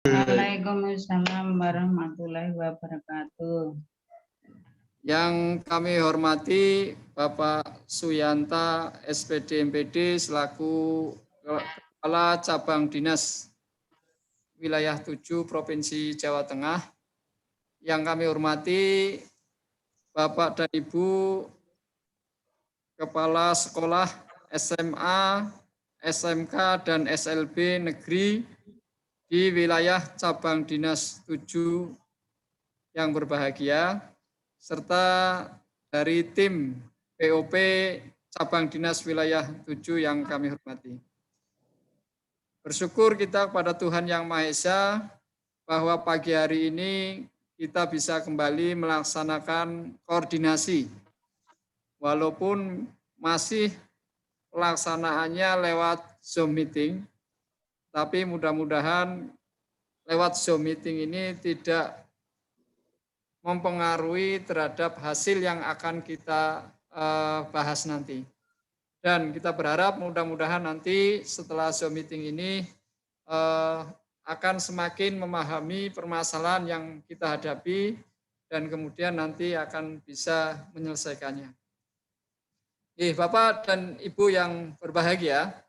Waalaikumsalam warahmatullahi wabarakatuh. Yang kami hormati Bapak Suyanta SPD MPD selaku Kepala Cabang Dinas Wilayah 7 Provinsi Jawa Tengah. Yang kami hormati Bapak dan Ibu Kepala Sekolah SMA, SMK, dan SLB Negeri di wilayah Cabang Dinas 7 yang berbahagia, serta dari tim POP Cabang Dinas Wilayah 7 yang kami hormati. Bersyukur kita kepada Tuhan Yang Maha Esa bahwa pagi hari ini kita bisa kembali melaksanakan koordinasi. Walaupun masih pelaksanaannya lewat Zoom meeting, tapi mudah-mudahan lewat Zoom meeting ini tidak mempengaruhi terhadap hasil yang akan kita bahas nanti. Dan kita berharap mudah-mudahan nanti setelah Zoom meeting ini akan semakin memahami permasalahan yang kita hadapi dan kemudian nanti akan bisa menyelesaikannya. Bapak dan Ibu yang berbahagia,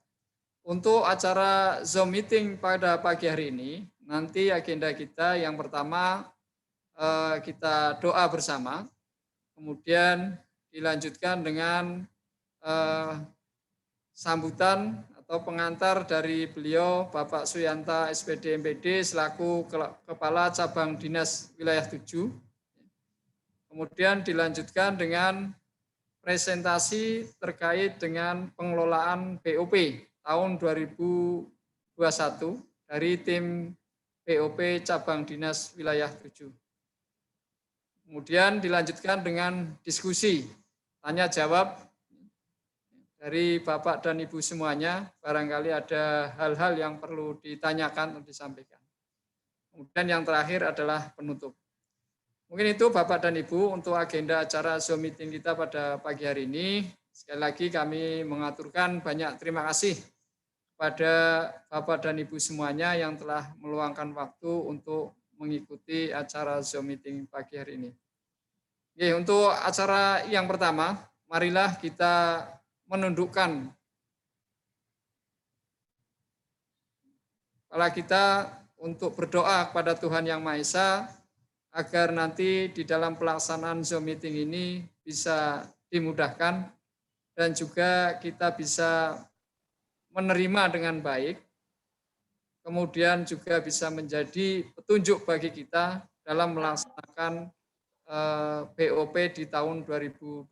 untuk acara Zoom meeting pada pagi hari ini, nanti agenda kita yang pertama kita doa bersama, kemudian dilanjutkan dengan sambutan atau pengantar dari beliau Bapak Suyanta SPD MPD selaku Kepala Cabang Dinas Wilayah 7. Kemudian dilanjutkan dengan presentasi terkait dengan pengelolaan BOP tahun 2021 dari tim BOP Cabang Dinas Wilayah 7. Kemudian dilanjutkan dengan diskusi, tanya jawab dari Bapak dan Ibu semuanya, barangkali ada hal-hal yang perlu ditanyakan atau disampaikan. Kemudian yang terakhir adalah penutup. Mungkin itu Bapak dan Ibu untuk agenda acara Zoom meeting kita pada pagi hari ini. Sekali lagi kami mengaturkan banyak terima kasih kepada Bapak dan Ibu semuanya yang telah meluangkan waktu untuk mengikuti acara Zoom meeting pagi hari ini. Untuk acara yang pertama, marilah kita menundukkan kepala kita untuk berdoa kepada Tuhan Yang Maha Esa agar nanti di dalam pelaksanaan Zoom meeting ini bisa dimudahkan dan juga kita bisa menerima dengan baik, kemudian juga bisa menjadi petunjuk bagi kita dalam melaksanakan BOP di tahun 2021.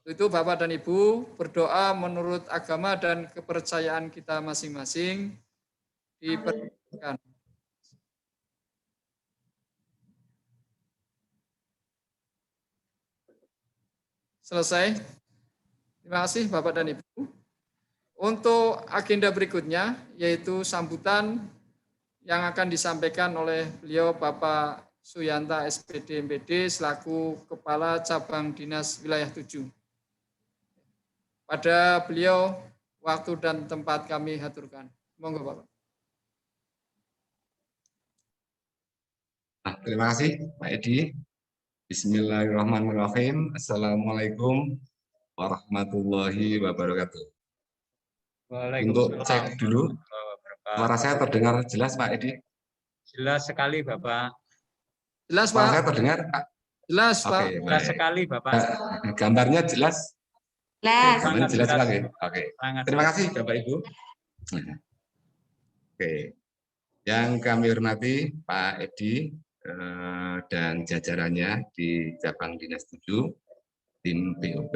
Itu Bapak dan Ibu berdoa menurut agama dan kepercayaan kita masing-masing dipersilakan. Selesai. Terima kasih Bapak dan Ibu. Untuk agenda berikutnya yaitu sambutan yang akan disampaikan oleh beliau Bapak Suyanta SPD MPD selaku Kepala Cabang Dinas Wilayah 7. Pada beliau waktu dan tempat kami haturkan. Monggo Bapak. Terima kasih Pak Edi. Bismillahirrahmanirrahim. Assalamualaikum warahmatullahi wabarakatuh. Untuk cek dulu, suara saya terdengar jelas Pak Edi? Jelas sekali Bapak. Jelas Pak. Suara saya terdengar Pak? Jelas Pak. Oke, jelas sekali Bapak. Gambarnya jelas? Jelas. Jelas sekali. Oke. Terima kasih Bapak Ibu. Oke. Yang kami hormati Pak Edi dan jajarannya di Cabang Dinas 7, tim BOP,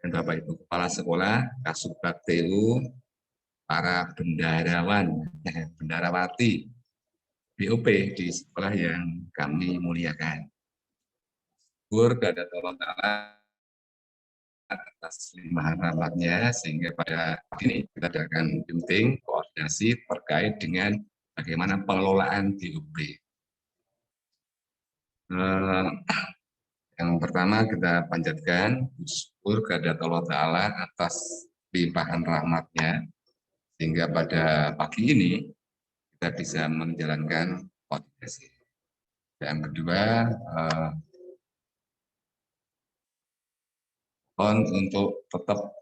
dan Bapak Ibu Kepala Sekolah, Kasubag TU, para bendarawan, bendarawati BOP di sekolah yang kami muliakan. Syukur kepada Allah Ta'ala atas limpahan rahmatnya sehingga pada ini kita akan penting koordinasi terkait dengan bagaimana pengelolaan BOP. Yang pertama kita panjatkan syukur kepada Allah Ta'ala atas limpahan rahmatnya sehingga pada pagi ini kita bisa menjalankan koordinasi. Yang kedua, mohon untuk tetap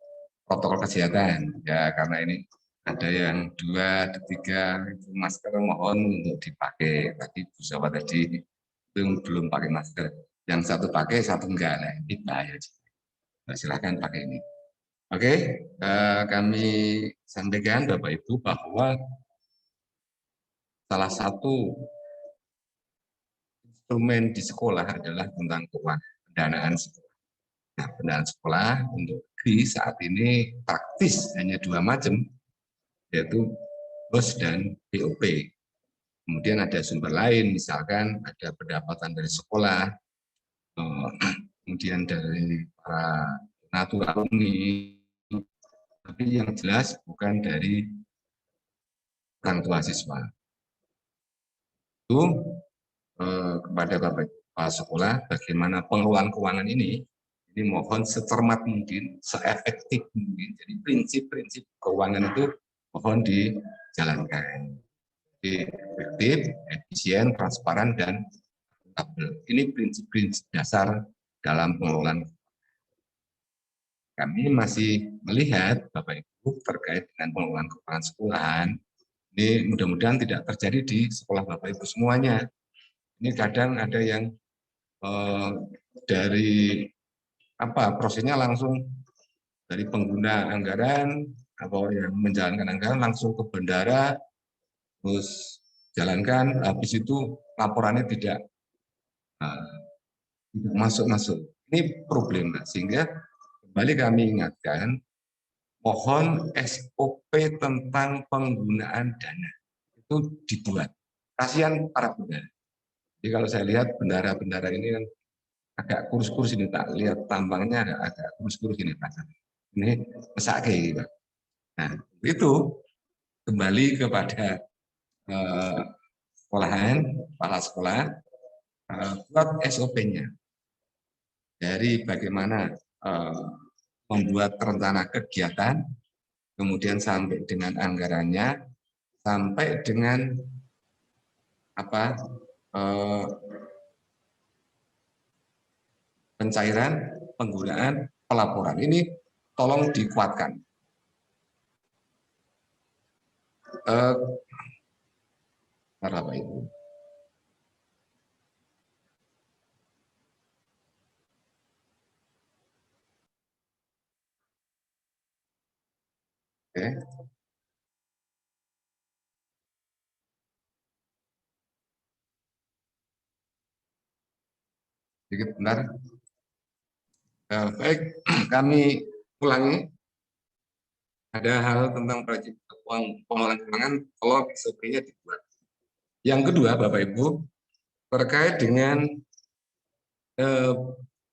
protokol kesehatan ya, karena ini ada yang 2, 3 itu masker mohon untuk dipakai. Tadi Bu Sawa tadi itu belum pakai masker, yang satu pakai satu enggak, nah ini bahaya. Nah, silakan pakai ini. Oke, kami sampaikan Bapak Ibu bahwa salah satu instrumen di sekolah adalah tentang keuangan, pendanaan sekolah. Nah, pendanaan sekolah untuk negeri saat ini praktis hanya 2 macam, yaitu BOS dan BOP. Kemudian ada sumber lain, misalkan ada pendapatan dari sekolah, kemudian dari para donatur alumni, tapi yang jelas bukan dari orang tua siswa. Itu kepada Bapak sekolah, bagaimana pengelolaan keuangan ini mohon secermat mungkin, seefektif mungkin. Jadi prinsip-prinsip keuangan itu mohon dijalankan. Jadi efektif, efisien, transparan, dan akuntabel. Ini prinsip-prinsip dasar dalam pengelolaan. Kami masih melihat Bapak Ibu terkait dengan pengelolaan keuangan sekolahan. Ini mudah-mudahan tidak terjadi di sekolah Bapak Ibu semuanya. Ini kadang ada yang dari prosesnya langsung dari pengguna anggaran atau yang menjalankan anggaran langsung ke bendara, terus jalankan, habis itu laporannya tidak masuk. Ini problem, sehingga kembali kami ingatkan, mohon SOP tentang penggunaan dana itu dibuat. Kasihan para bendara. Jadi kalau saya lihat bendara-bendara ini kan agak kurus-kurus ini, tak lihat tampangnya agak kurus-kurus ini, ini mesake gitu. Nah, itu kembali kepada sekolahan, kepala sekolah, buat SOP-nya dari bagaimana membuat rencana kegiatan, kemudian sampai dengan anggarannya, sampai dengan pencairan, penggunaan, pelaporan. Ini tolong dikuatkan. Bapak Ibu. Oke. Sedikit benar. Baik, kami ulangi. Ada hal tentang proyek pengelolaan keuangan, kalau SOP-nya dibuat. Yang kedua, Bapak Ibu, terkait dengan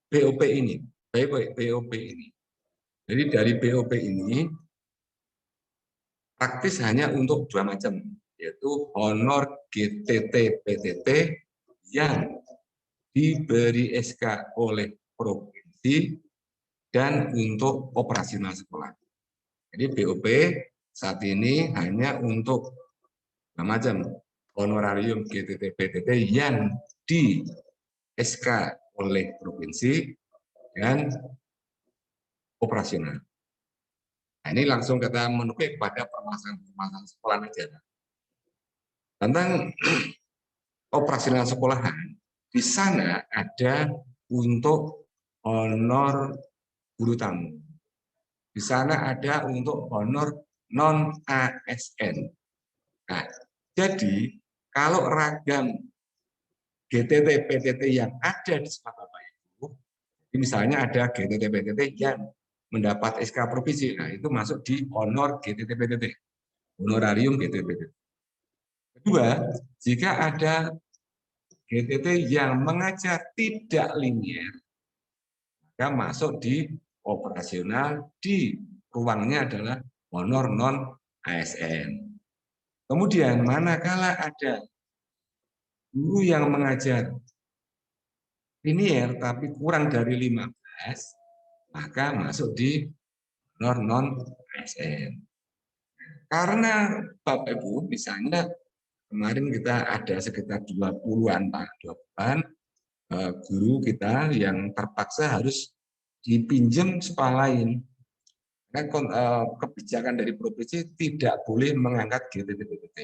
BOP ini. BOP ini. Jadi dari BOP ini praktis hanya untuk 2 macam, yaitu honor GTT PTT yang diberi SK oleh provinsi dan untuk operasional sekolah. Jadi BOP saat ini hanya untuk 2 macam, honorarium GTT PTT yang di SK oleh provinsi dan operasional. Nah, ini langsung kita menukik pada permasalahan sekolah aja. Tentang operasional sekolahan, di sana ada untuk honor guru tamu. Di sana ada untuk honor non-ASN. Nah, jadi kalau ragam GTT PTT yang ada di sekolah Bapak Ibu, misalnya ada GTT PTT yang mendapat SK provinsi, nah itu masuk di honor GTT PTT, honorarium GTT PTT. Kedua, jika ada GTT yang mengajar tidak linier, maka masuk di operasional, di ruangnya adalah honor non ASN. Kemudian manakala ada guru yang mengajar linier tapi kurang dari 15, maka masuk di honor non ASN. Karena Bapak Ibu misalnya kemarin kita ada sekitar 20-an Pak, 20-an guru kita yang terpaksa harus dipinjam sekolah lain. Karena kebijakan dari provinsi tidak boleh mengangkat GTT-PTT.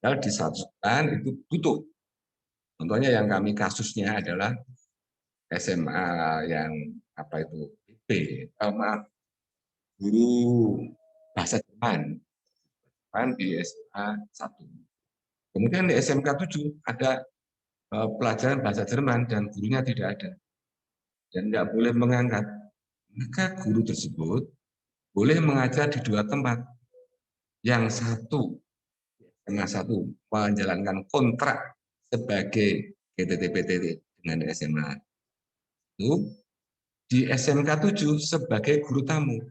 Kalau disatukan itu butuh. Contohnya yang kami kasusnya adalah SMA yang apa itu guru bahasa Jerman kan di SMA 1. Kemudian di SMK 7 ada pelajaran bahasa Jerman dan gurunya tidak ada dan nggak boleh mengangkat. Maka guru tersebut boleh mengajar di 2 tempat. Yang satu menjalankan kontrak sebagai GTT-PTT dengan SMA itu di SMK 7 sebagai guru tamu.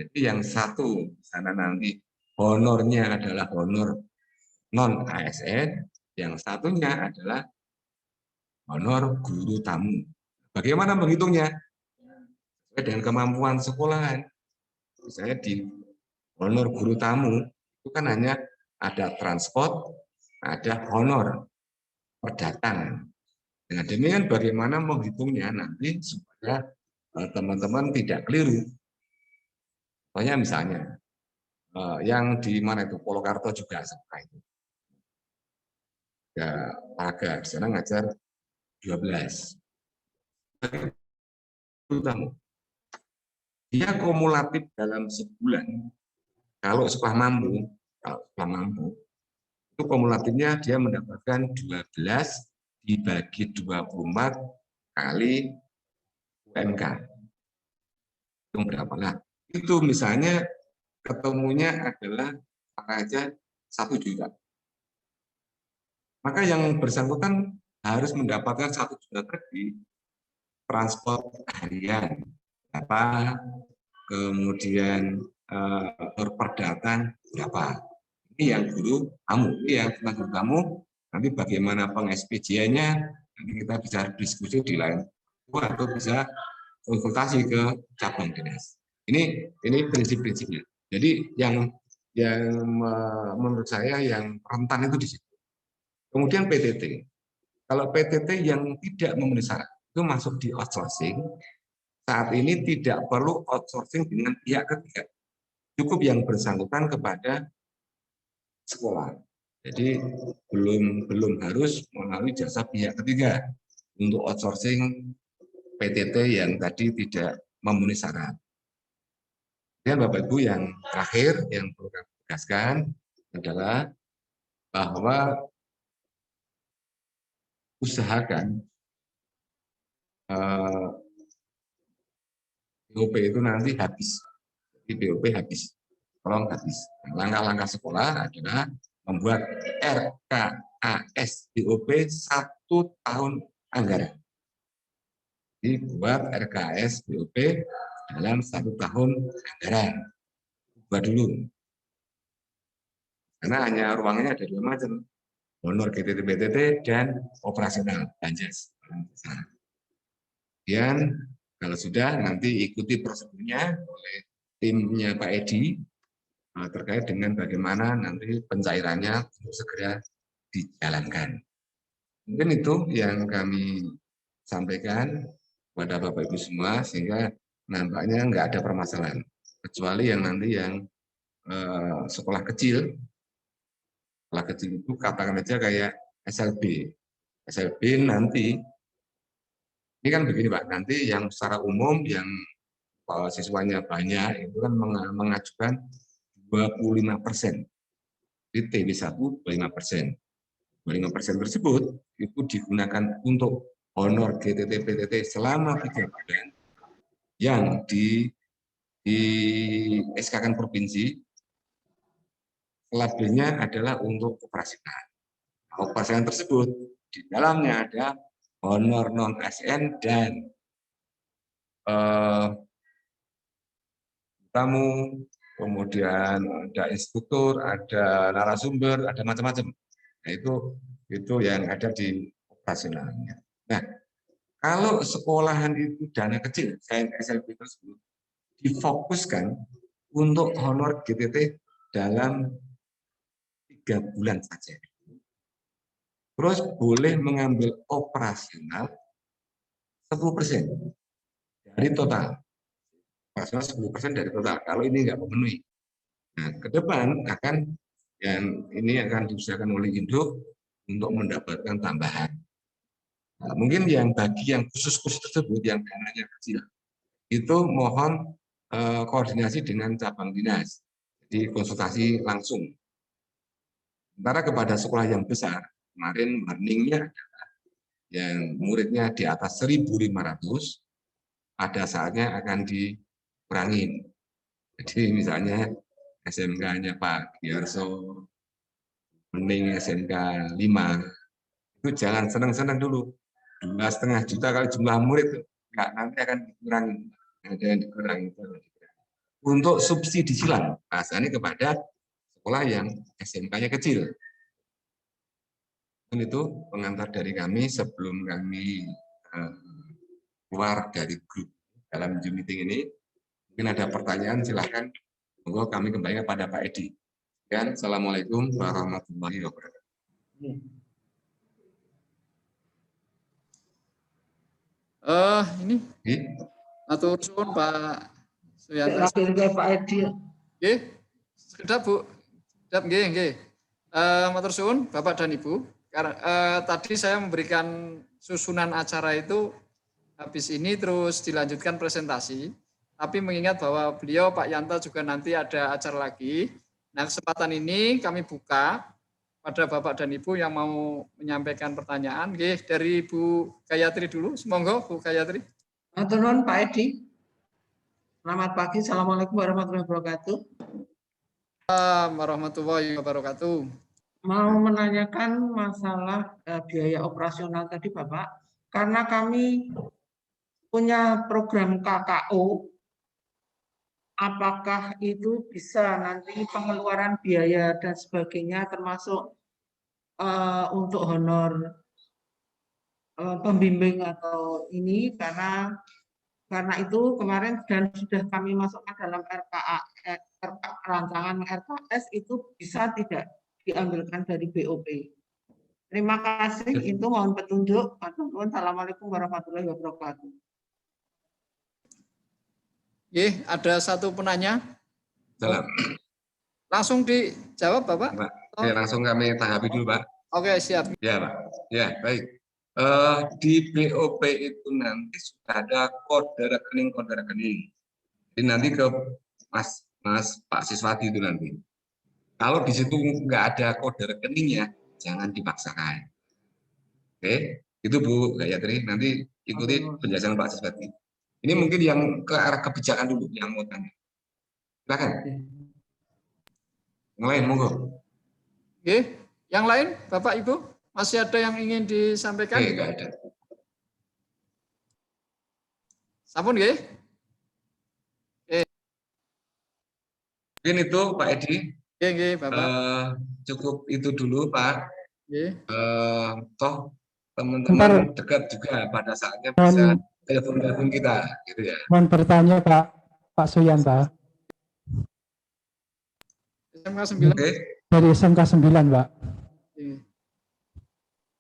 Jadi yang satu sana nanti honornya adalah honor non ASN, yang satunya adalah honor guru tamu. Bagaimana menghitungnya? Sesuai dengan kemampuan sekolahan. Misalnya di honor guru tamu itu kan hanya ada transport, ada honor per datang. Dengan demikian bagaimana menghitungnya nanti supaya teman-teman tidak keliru. Contohnya misalnya yang di mana itu Polokarto juga seperti itu. Ya, olahraga di sana ngajar 12. Dia kumulatif dalam sebulan. Kalau sekolah mampu, itu kumulatifnya dia mendapatkan 12 dibagi 24 kali UMK. Itu berapa? Nah, itu misalnya ketemunya adalah aja 1 juta. Maka yang bersangkutan harus mendapatkan 1 juta tadi transport harian, apa, kemudian perdatang berapa. Ini yang guru tamu, ini yang guru tamu. Nanti bagaimana peng-SPJ-nya nanti kita bisa diskusi di lain atau bisa konsultasi ke cabang dinas. Ini prinsip-prinsipnya. Jadi yang menurut saya yang rentan itu di situ. Kemudian PTT. Kalau PTT yang tidak memenuhi syarat itu masuk di outsourcing. Saat ini tidak perlu outsourcing dengan pihak ketiga. Cukup yang bersangkutan kepada sekolah. Jadi belum harus melalui jasa pihak ketiga untuk outsourcing PTT yang tadi tidak memenuhi syarat. Dan Bapak Ibu yang terakhir yang perlu kami tegaskan adalah bahwa usahakan BOP itu nanti habis. Jadi BOP habis. Tolong habis. Langkah-langkah sekolah adalah membuat RKAS BOP 1 tahun anggaran. Jadi buat RKAS BOP dalam 1 tahun anggaran. Buat dulu. Karena hanya ruangnya ada 2 macam. Honor GTT-PTT dan operasional Banjas. Kemudian kalau sudah nanti ikuti prosedurnya oleh timnya Pak Edi terkait dengan bagaimana nanti pencairannya untuk segera dijalankan. Mungkin itu yang kami sampaikan kepada Bapak Ibu semua sehingga nampaknya nggak ada permasalahan kecuali yang nanti yang sekolah kecil. Sekolah kecil itu katakan aja kayak SLB. SLB nanti, ini kan begini Pak, nanti yang secara umum yang siswanya banyak itu kan mengajukan 25%. Di TW1 25%. 25% tersebut itu digunakan untuk honor GTT-PTT selama 3 bulan yang di SK-kan provinsi. Labelnya adalah untuk operasional. Operasional tersebut di dalamnya ada honor non ASN dan tamu, kemudian ada instruktur, ada narasumber, ada macam-macam. Nah, itu yang ada di operasionalnya. Nah, kalau sekolahan itu dana kecil, SLB tersebut difokuskan untuk honor GTT dalam 3 bulan saja. Terus boleh mengambil operasional 10% dari total. Operasional 10% dari total. Kalau ini nggak memenuhi. Nah, ke depan ini akan diusahakan oleh induk untuk mendapatkan tambahan. Nah, mungkin bagi yang khusus-khusus tersebut, yang dananya kecil, itu mohon koordinasi dengan cabang dinas. Jadi konsultasi langsung. Sementara kepada sekolah yang besar, kemarin warningnya yang muridnya di atas 1.500, pada saatnya akan dikurangin. Jadi misalnya SMK-nya Pak Giarso, Mening SMK 5, itu jangan senang-senang dulu. 2,5 juta kali jumlah murid, enggak, nanti akan dikurangi. Ada yang dikurangi. Untuk subsidi silang, rasanya kepada sekolah yang SMK-nya kecil. Dan itu pengantar dari kami sebelum kami keluar dari grup dalam Zoom meeting ini. Mungkin ada pertanyaan, silahkan. Monggo kami kembali kepada Pak Edi. Dan Assalamualaikum warahmatullahi wabarakatuh. Ini atur suwun Pak Suyanto. Pak Edi. Nggih. Sekedap Bu. Sekedap nggih. Matur suwun Bapak dan Ibu. Tadi saya memberikan susunan acara itu habis ini terus dilanjutkan presentasi. Tapi mengingat bahwa beliau Pak Yanto juga nanti ada acara lagi. Nah, kesempatan ini kami buka pada Bapak dan Ibu yang mau menyampaikan pertanyaan. Nggih, dari Bu Gayatri dulu. Monggo Bu Gayatri. Matur nuwun Pak Edi. Selamat pagi. Assalamualaikum warahmatullahi wabarakatuh. Warahmatullahi wabarakatuh. Mau menanyakan masalah biaya operasional tadi Bapak, karena kami punya program KKO, apakah itu bisa nanti pengeluaran biaya dan sebagainya termasuk untuk honor pembimbing atau ini, karena itu kemarin dan sudah kami masukkan dalam rancangan RKS itu bisa tidak diambilkan dari BOP. Terima kasih, itu mohon petunjuk. Assalamualaikum warahmatullahi wabarakatuh. Ada satu penanya. Salam. Langsung dijawab Bapak? Ya, langsung kami tanggapi dulu Pak. Oke, siap. Ya Pak. Ya, baik. Di BOP itu nanti sudah ada kode rekening. Jadi nanti ke Mas Pak Siswadi itu nanti. Kalau di situ nggak ada kode rekeningnya, jangan dipaksakan. Oke, itu Bu Gayatri. Nanti ikuti penjelasan Pak Siswadi. Ini mungkin yang ke arah kebijakan dulu yang mau tanya. Silakan. Yang lain, monggo. Oke, yang lain Bapak Ibu masih ada yang ingin disampaikan? Nggak ada. Sampun nggih? Mungkin itu Pak Edi. Nggih, Bapak. Cukup itu dulu Pak. Nggih. Toh teman-teman dekat juga pada saatnya bisa telepon kita, gitu ya. Mohon bertanya Pak Suyanto. SMK 9. Oke. Dari SMK 9 Pak.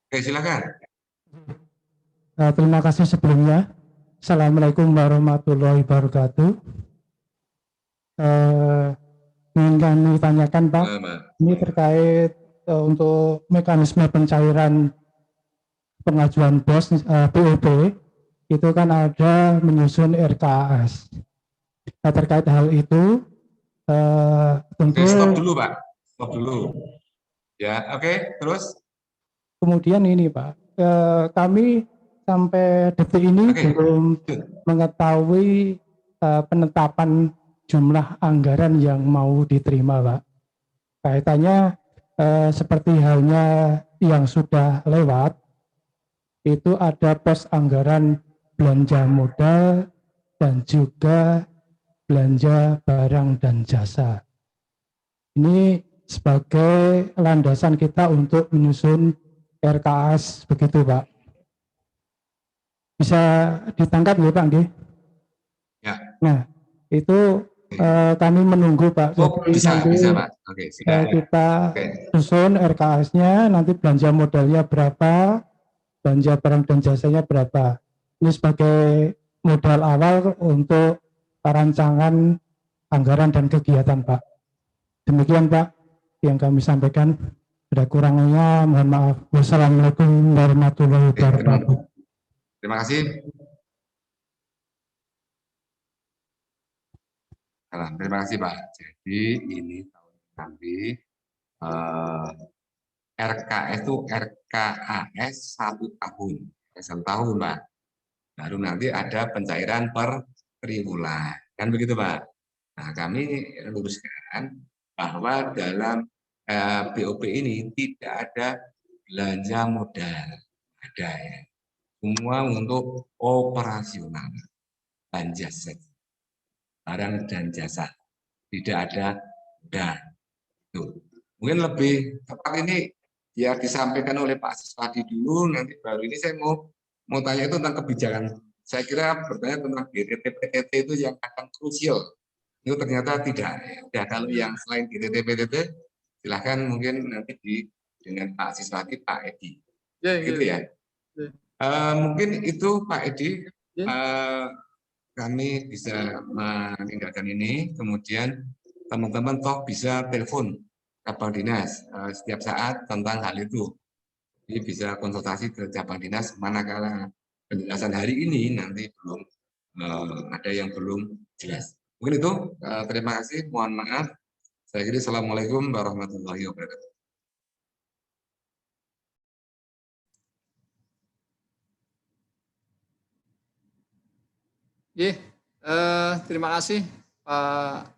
Oke, silakan. Terima kasih sebelumnya. Assalamualaikum warahmatullahi wabarakatuh. Ingin kami tanyakan Pak, ini terkait untuk mekanisme pencairan pengajuan BOS BOP itu kan ada menyusun RKAS. Nah, terkait hal itu tentu. Oke, stop dulu Pak, stop dulu. Ya, oke, terus. Kemudian ini Pak, kami sampai detik ini belum mengetahui penetapan jumlah anggaran yang mau diterima Pak. Kaitannya seperti halnya yang sudah lewat, itu ada pos anggaran belanja modal dan juga belanja barang dan jasa. Ini sebagai landasan kita untuk menyusun RKAS, begitu Pak. Bisa ditangkap ya Pak? Ya. Nah, itu Kami menunggu Pak. Oh, Jadi bisa, nanti bisa Pak. Oke, silakan. kita Oke. susun RKS-nya, nanti belanja modalnya berapa, belanja barang dan jasanya berapa. Ini sebagai modal awal untuk perancangan anggaran dan kegiatan Pak. Demikian Pak yang kami sampaikan. Ada kurangnya mohon maaf. Wassalamualaikum warahmatullahi Oke, wabarakatuh. terima kasih. Nah, terima kasih Pak. Jadi ini tahun nanti RKS itu RKAS 1 tahun, 1 tahun Pak. Baru nanti ada pencairan per triwulan, kan begitu Pak. Nah kami luruskan bahwa dalam BOP ini tidak ada belanja modal, ada ya. Semua untuk operasional, belanja set, barang dan jasa, tidak ada modal. Tuh. Mungkin lebih tepat ini ya disampaikan oleh Pak Siswadi dulu, nanti baru ini saya mau tanya itu tentang kebijakan. Saya kira bertanya tentang GTT-PTT itu yang akan krusial. Itu ternyata tidak. Ya, kalau yang selain GTT-PTT, silahkan mungkin nanti dengan Pak Siswadi, Pak Edi. Gitu ya. Mungkin itu Pak Edi, kami bisa meninggalkan ini, kemudian teman-teman toh bisa telepon cabang dinas setiap saat tentang hal itu. Jadi bisa konsultasi ke cabang dinas, manakala penjelasan hari ini nanti belum ada yang belum jelas. Mungkin itu, terima kasih, mohon maaf. Saya kira Assalamualaikum warahmatullahi wabarakatuh. Terima kasih Pak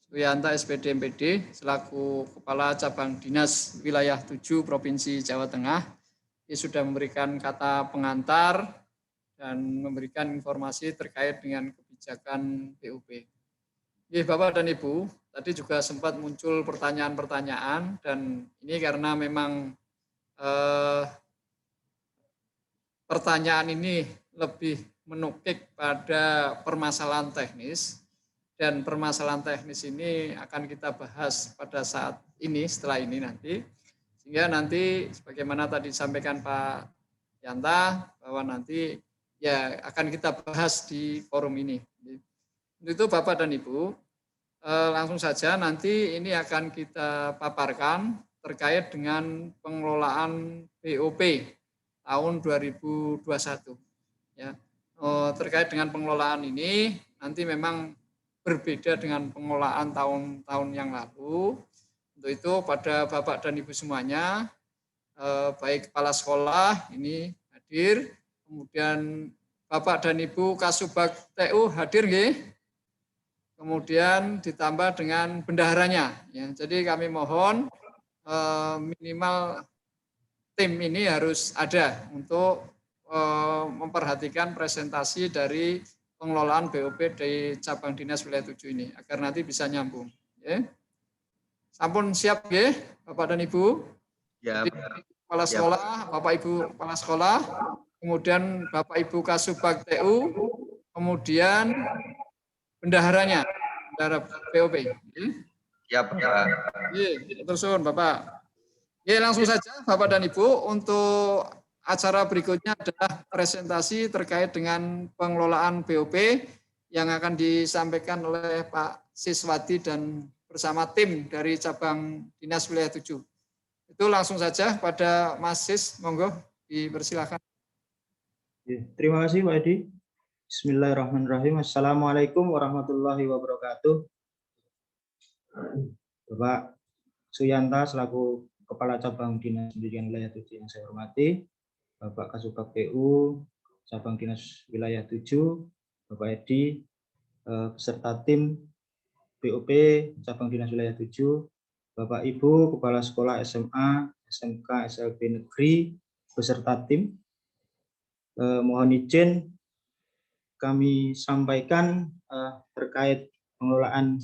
Suyanta SPD MPD selaku Kepala Cabang Dinas Wilayah 7 Provinsi Jawa Tengah. Dia sudah memberikan kata pengantar dan memberikan informasi terkait dengan kebijakan BUP. Bapak dan Ibu, tadi juga sempat muncul pertanyaan-pertanyaan dan ini karena memang pertanyaan ini lebih menukik pada permasalahan teknis dan permasalahan teknis ini akan kita bahas pada saat ini, setelah ini nanti. Sehingga nanti sebagaimana tadi disampaikan Pak Yanta bahwa nanti ya akan kita bahas di forum ini. Untuk itu Bapak dan Ibu, langsung saja nanti ini akan kita paparkan terkait dengan pengelolaan BOP tahun 2021. Ya, terkait dengan pengelolaan ini nanti memang berbeda dengan pengelolaan tahun-tahun yang lalu. Untuk itu pada Bapak dan Ibu semuanya, baik kepala sekolah ini hadir, kemudian Bapak dan Ibu Kasubag TU hadir nggih? Kemudian ditambah dengan bendaharanya. Ya, jadi kami mohon minimal tim ini harus ada untuk memperhatikan presentasi dari pengelolaan BOP di cabang dinas wilayah 7 ini agar nanti bisa nyambung. Ya. Sampun siap ya, Bapak dan Ibu? Ya, kepala sekolah, Bapak Ibu kepala sekolah, kemudian Bapak Ibu Kasubag TU, kemudian bendaharanya, bendahara BOP. Ya, Pak. Iya, terusun Bapak. Ya, langsung saja Bapak dan Ibu untuk acara berikutnya adalah presentasi terkait dengan pengelolaan BOP yang akan disampaikan oleh Pak Siswadi dan bersama tim dari cabang dinas wilayah 7. Itu langsung saja pada Mas Sis, monggo dipersilakan. Terima kasih Pak Edi. Bismillahirrahmanirrahim. Assalamualaikum warahmatullahi wabarakatuh. Bapak Suyanta selaku Kepala Cabang Dinas Pendidikan Wilayah 7 yang saya hormati, Bapak Kasubag PU, Cabang Dinas Wilayah 7, Bapak Edi, beserta tim BOP Cabang Dinas Wilayah 7, Bapak Ibu Kepala Sekolah SMA, SMK, SLB Negeri, beserta tim. Mohon izin kami sampaikan terkait pengelolaan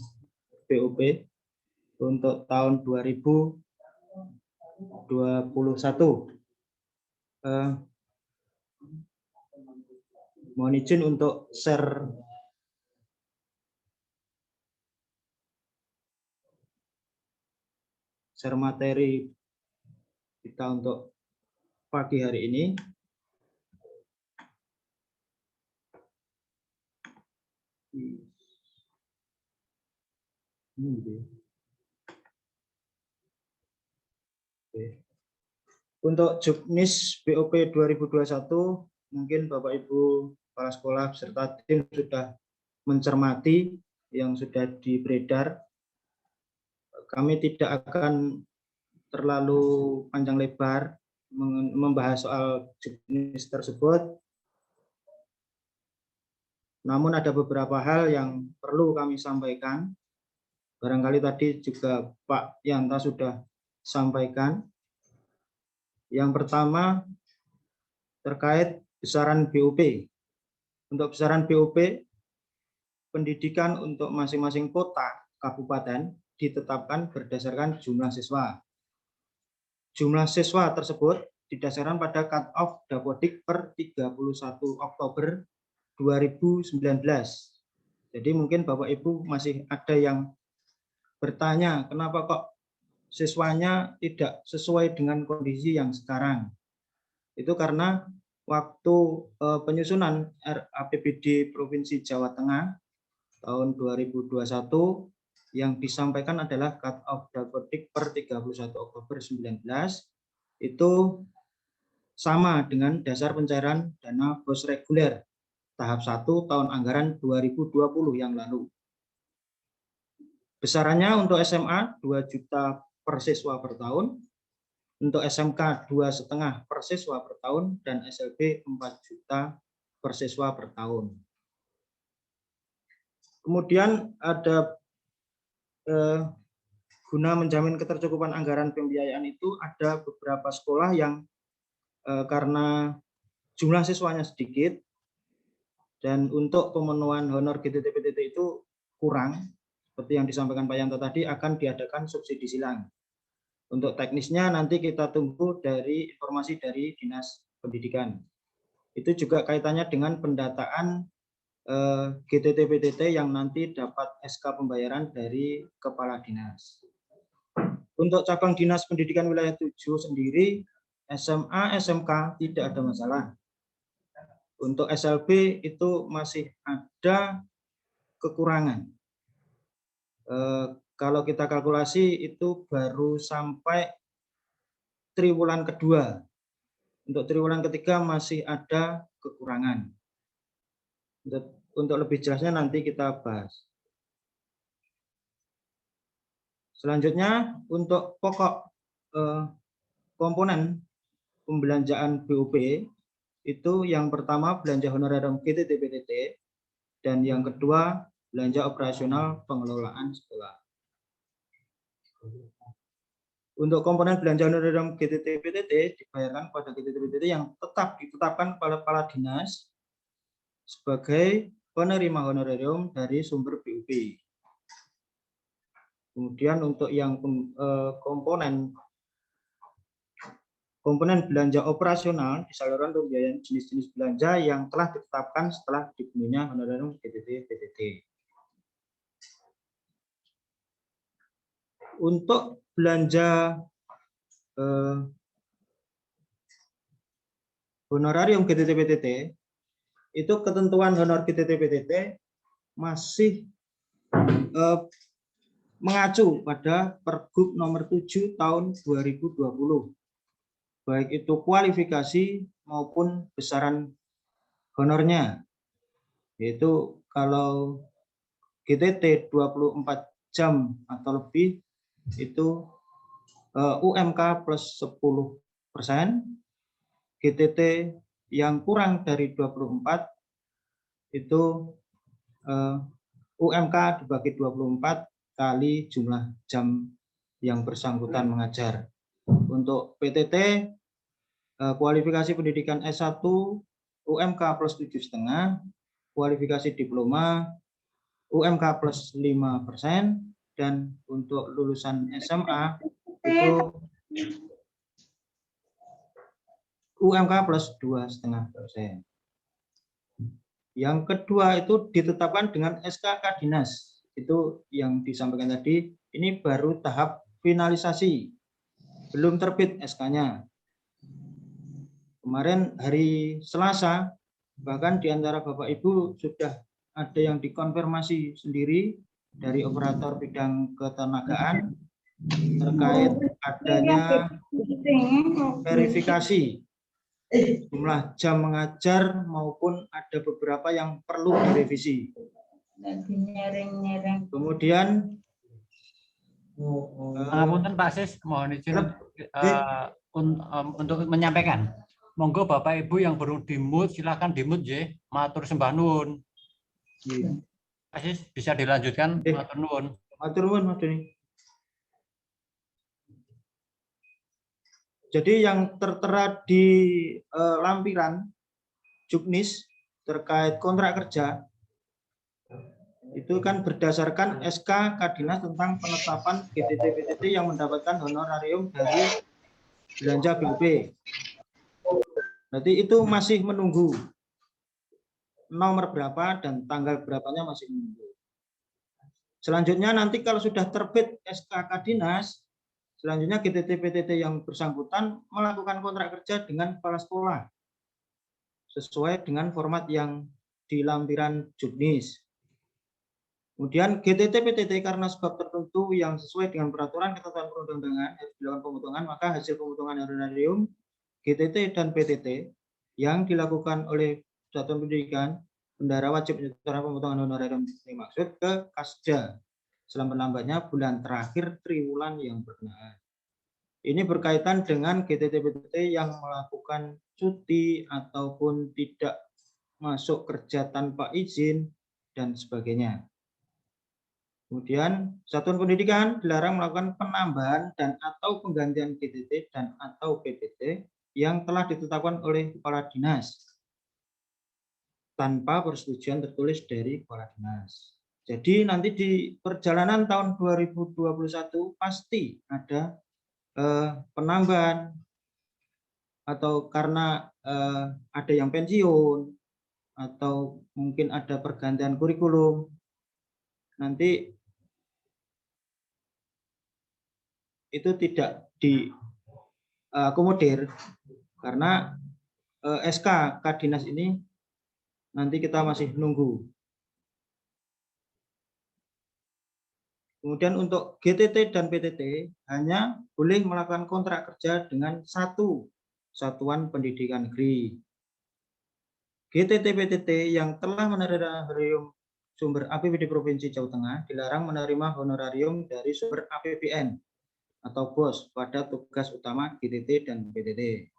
BOP untuk tahun 2021. Mohon izin untuk share share materi kita untuk pagi hari ini. Untuk Juknis BOP 2021, mungkin Bapak Ibu kepala sekolah beserta tim sudah mencermati yang sudah beredar. Kami tidak akan terlalu panjang lebar membahas soal Juknis tersebut. Namun ada beberapa hal yang perlu kami sampaikan. Barangkali tadi juga Pak Yanta sudah sampaikan. Yang pertama terkait besaran BOP. Untuk besaran BOP, pendidikan untuk masing-masing kota, kabupaten ditetapkan berdasarkan jumlah siswa. Jumlah siswa tersebut didasarkan pada cut-off Dapodik per 31 Oktober 2019. Jadi mungkin Bapak Ibu masih ada yang bertanya, kenapa kok siswanya tidak sesuai dengan kondisi yang sekarang? Itu karena waktu penyusunan APBD Provinsi Jawa Tengah tahun 2021 yang disampaikan adalah cut-off Dapodik per 31 Oktober 2019 itu sama dengan dasar pencairan dana BOS reguler tahap 1 tahun anggaran 2020 yang lalu. Besarannya untuk SMA 2 juta per siswa per tahun, untuk SMK 2,5 per siswa per tahun, dan SLB 4 juta per siswa per tahun. Kemudian ada guna menjamin ketercukupan anggaran pembiayaan itu ada beberapa sekolah yang karena jumlah siswanya sedikit dan untuk pemenuhan honor GTT-PTT itu kurang, seperti yang disampaikan Pak Yanto tadi, akan diadakan subsidi silang. Untuk teknisnya nanti kita tunggu dari informasi dari Dinas Pendidikan. Itu juga kaitannya dengan pendataan GTT-PTT yang nanti dapat SK pembayaran dari Kepala Dinas. Untuk cabang Dinas Pendidikan Wilayah 7 sendiri, SMA, SMK tidak ada masalah. Untuk SLB itu masih ada kekurangan. Kalau kita kalkulasi itu baru sampai triwulan kedua. Untuk triwulan ketiga masih ada kekurangan. Untuk lebih jelasnya nanti kita bahas. Selanjutnya untuk pokok komponen pembelanjaan BOP itu yang pertama belanja honorarium GTT-PTT dan yang kedua belanja operasional pengelolaan sekolah. Untuk komponen belanja honorarium GTT-PTT dibayarkan pada GTT-PTT yang tetap ditetapkan pada kepala dinas sebagai penerima honorarium dari sumber BOP. Kemudian untuk yang komponen belanja operasional disalurkan untuk pembiayaan jenis-jenis belanja yang telah ditetapkan setelah dipenuhinya honorarium GTT-PTT. Untuk belanja honorarium GTT-PTT itu ketentuan honor GTT-PTT masih mengacu pada Pergub nomor 7 tahun 2020, baik itu kualifikasi maupun besaran honornya, yaitu kalau GTT 24 jam atau lebih itu UMK plus 10%, GTT yang kurang dari 24 itu UMK dibagi 24 kali jumlah jam yang bersangkutan mengajar. Untuk PTT kualifikasi pendidikan S1 UMK plus 7,5, kualifikasi diploma UMK plus 5%, dan untuk lulusan SMA itu UMK plus 2,5%. Yang kedua itu ditetapkan dengan SK Dinas. Itu yang disampaikan tadi, ini baru tahap finalisasi, belum terbit SK-nya. Kemarin hari Selasa, bahkan di antara Bapak Ibu sudah ada yang dikonfirmasi sendiri dari operator bidang ketenagaan terkait adanya verifikasi jumlah jam mengajar maupun ada beberapa yang perlu direvisi. Kemudian Pangapunten Pak Sis, mohon izin untuk menyampaikan. Monggo Bapak Ibu yang belum di-mute silakan di-mute nggih. Matur sembah nuwun. Pak Sis bisa dilanjutkan, matur nuwun. Matur nuwun Mas Doni. Jadi yang tertera di lampiran Juknis terkait kontrak kerja itu kan berdasarkan SK Kadinas tentang penetapan GTT-PTT yang mendapatkan honorarium dari belanja BUP. Berarti itu masih menunggu nomor berapa dan tanggal berapanya masih menunggu. Selanjutnya nanti kalau sudah terbit SK Kadinas, selanjutnya GTT-PTT yang bersangkutan melakukan kontrak kerja dengan kepala sekolah sesuai dengan format yang di lampiran Juknis. Kemudian GTT-PTT karena sebab tertentu yang sesuai dengan peraturan ketentuan perundang-undangan harus dilakukan pemotongan, maka hasil pemotongan honorarium GTT dan PTT yang dilakukan oleh Satuan Pendidikan, bendahara wajib menyertakan pemotongan honorarium dimaksud ke Kasda selambat-lambatnya bulan terakhir triwulan yang berkenaan. Ini berkaitan dengan GTT-PTT yang melakukan cuti ataupun tidak masuk kerja tanpa izin dan sebagainya. Kemudian Satuan Pendidikan dilarang melakukan penambahan dan atau penggantian GTT dan atau PTT yang telah ditetapkan oleh Kepala Dinas tanpa persetujuan tertulis dari Kepala Dinas. Jadi nanti di perjalanan tahun 2021 pasti ada penambahan atau karena ada yang pensiun atau mungkin ada pergantian kurikulum. Nanti itu tidak diakomodir karena SK Kadinas ini nanti kita masih nunggu. Kemudian untuk GTT dan PTT hanya boleh melakukan kontrak kerja dengan satu satuan pendidikan negeri. GTT-PTT yang telah menerima honorarium sumber APBD Provinsi Jawa Tengah dilarang menerima honorarium dari sumber APBN atau BOS pada tugas utama GTT dan PTT.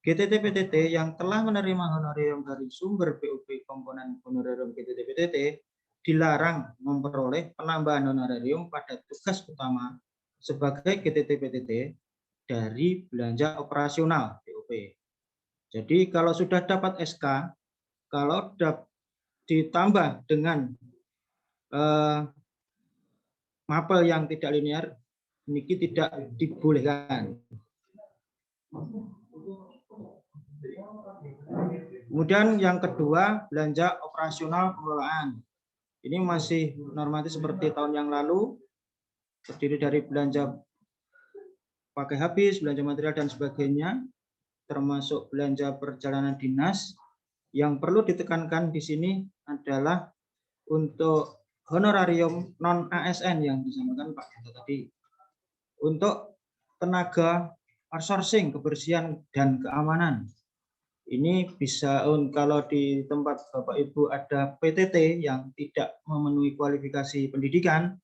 GTT-PTT yang telah menerima honorarium dari sumber BUP komponen honorarium GTT-PTT dilarang memperoleh penambahan honorarium pada tugas utama sebagai GTT-PTT dari belanja operasional BUP. Jadi kalau sudah dapat SK, kalau ditambah dengan mapel yang tidak linear, ini tidak dibolehkan. Kemudian yang kedua, belanja operasional pengelolaan. Ini masih normatif seperti tahun yang lalu, terdiri dari belanja pakai habis, belanja material dan sebagainya, termasuk belanja perjalanan dinas. Yang perlu ditekankan di sini adalah untuk honorarium non ASN yang disampaikan Pak Gita tadi. Untuk tenaga outsourcing, kebersihan dan keamanan. Ini bisa kalau di tempat Bapak Ibu ada PTT yang tidak memenuhi kualifikasi pendidikan,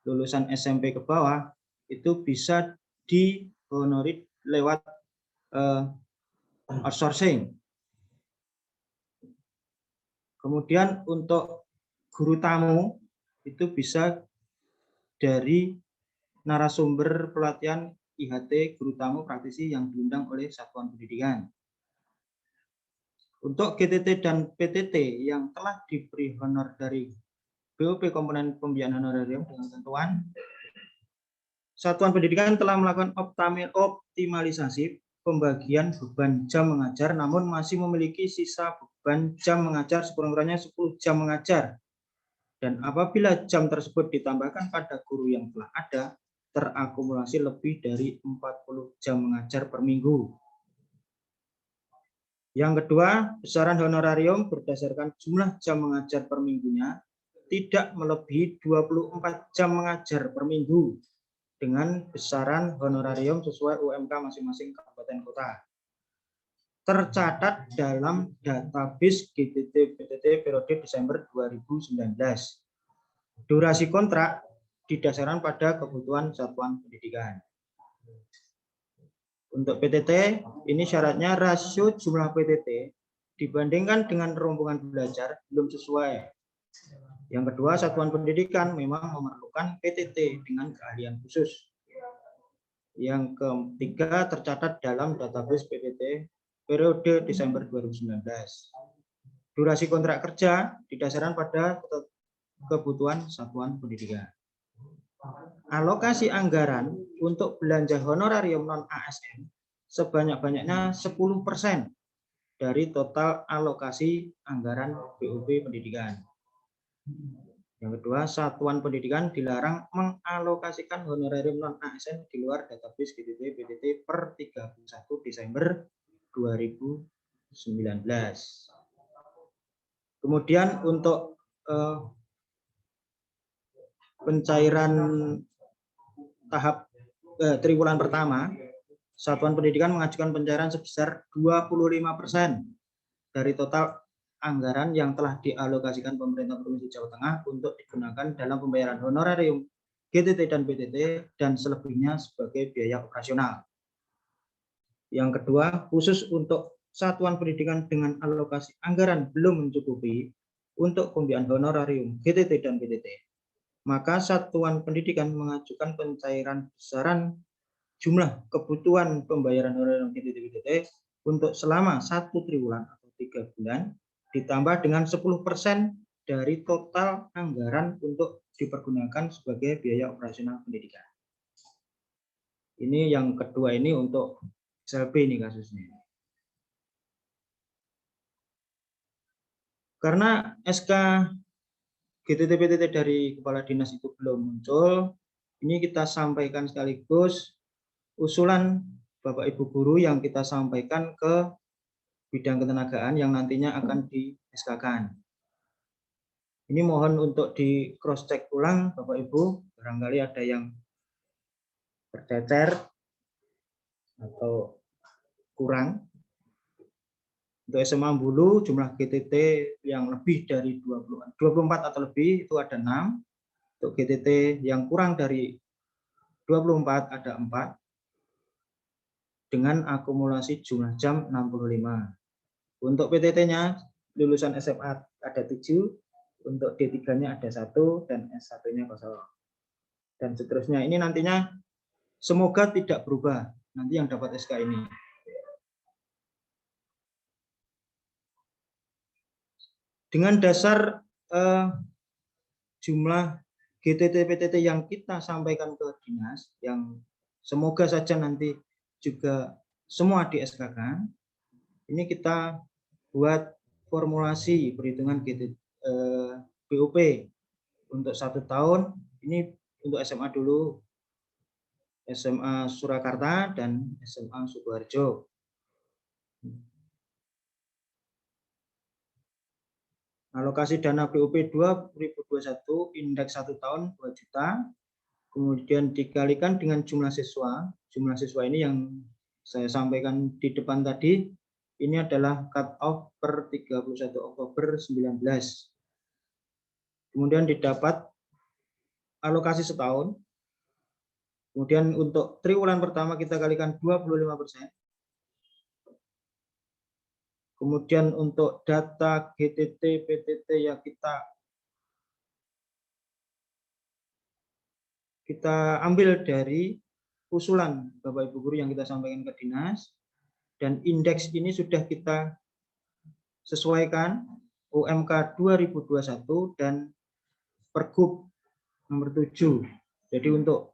lulusan SMP ke bawah, itu bisa dihonorir lewat outsourcing. Kemudian untuk guru tamu itu bisa dari narasumber pelatihan IHT guru tamu praktisi yang diundang oleh Satuan Pendidikan. Untuk GTT dan PTT yang telah diberi honor dari BUP komponen pembiayaan honorarium dengan ketentuan, Satuan Pendidikan telah melakukan optimalisasi pembagian beban jam mengajar, namun masih memiliki sisa beban jam mengajar sekurang-kurangnya 10 jam mengajar. Dan apabila jam tersebut ditambahkan pada guru yang telah ada, terakumulasi lebih dari 40 jam mengajar per minggu. Yang kedua, besaran honorarium berdasarkan jumlah jam mengajar per minggunya tidak melebihi 24 jam mengajar per minggu dengan besaran honorarium sesuai UMK masing-masing kabupaten kota. Tercatat dalam database GTT PTT periode Desember 2019. Durasi kontrak didasarkan pada kebutuhan satuan pendidikan. Untuk PTT, ini syaratnya rasio jumlah PTT dibandingkan dengan rombongan belajar belum sesuai. Yang kedua, satuan pendidikan memang memerlukan PTT dengan keahlian khusus. Yang ketiga, tercatat dalam database PTT periode Desember 2019. Durasi kontrak kerja didasarkan pada kebutuhan satuan pendidikan. Alokasi anggaran untuk belanja honorarium non-ASN sebanyak-banyaknya 10% dari total alokasi anggaran BOP pendidikan. Yang kedua, satuan pendidikan dilarang mengalokasikan honorarium non-ASN di luar database GTT PTT per 31 Desember 2019. Kemudian untuk pencairan tahap triwulan pertama, satuan pendidikan mengajukan pencairan sebesar 25% dari total anggaran yang telah dialokasikan pemerintah Provinsi Jawa Tengah untuk digunakan dalam pembayaran honorarium GTT dan PTT dan selebihnya sebagai biaya operasional. Yang kedua, khusus untuk satuan pendidikan dengan alokasi anggaran belum mencukupi untuk pembiayaan honorarium GTT dan PTT, maka satuan pendidikan mengajukan pencairan besaran jumlah kebutuhan pembayaran honorarium GTT PTT untuk selama 1 triwulan atau 3 bulan ditambah dengan 10% dari total anggaran untuk dipergunakan sebagai biaya operasional pendidikan. Ini yang kedua, ini untuk SLB ini kasusnya. Karena SK GTT PTT dari Kepala Dinas itu belum muncul, ini kita sampaikan sekaligus usulan Bapak Ibu Guru yang kita sampaikan ke bidang ketenagaan yang nantinya akan di SK-kan. Ini mohon untuk di cross check ulang Bapak Ibu, barangkali ada yang bercecer atau kurang. Untuk SMA Bulu jumlah GTT yang lebih dari 24 atau lebih itu ada 6. Untuk GTT yang kurang dari 24 ada 4. Dengan akumulasi jumlah jam 65. Untuk PTT-nya lulusan SMA ada 7, untuk D3-nya ada 1 dan S1-nya kosong. Dan seterusnya. Ini nantinya semoga tidak berubah nanti yang dapat SK ini. Dengan dasar jumlah GTT PTT yang kita sampaikan ke dinas, yang semoga saja nanti juga semua di SK-kan, ini kita buat formulasi perhitungan BOP untuk 1 tahun. Ini untuk SMA dulu, SMA Surakarta dan SMA Sukoharjo. Alokasi dana BOP 2021 indeks 1 tahun 2 juta, kemudian dikalikan dengan jumlah siswa. Jumlah siswa ini yang saya sampaikan di depan tadi, ini adalah cut off per 31 Oktober 19. Kemudian didapat alokasi setahun. Kemudian untuk triwulan pertama kita kalikan 25%. Kemudian untuk data GTT PTT yang kita ambil dari usulan Bapak Ibu Guru yang kita sampaikan ke dinas, dan indeks ini sudah kita sesuaikan UMK 2021 dan Pergub nomor 7. Jadi untuk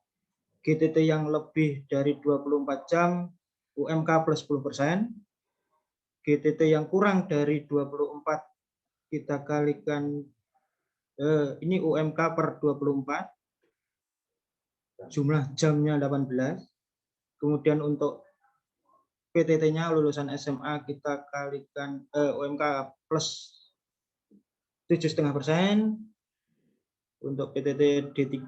GTT yang lebih dari 24 jam UMK plus 10%, GTT yang kurang dari 24 kita kalikan, ini UMK per 24, jumlah jamnya 18. Kemudian untuk PTT-nya lulusan SMA kita kalikan UMK plus 7,5%. Untuk PTT D3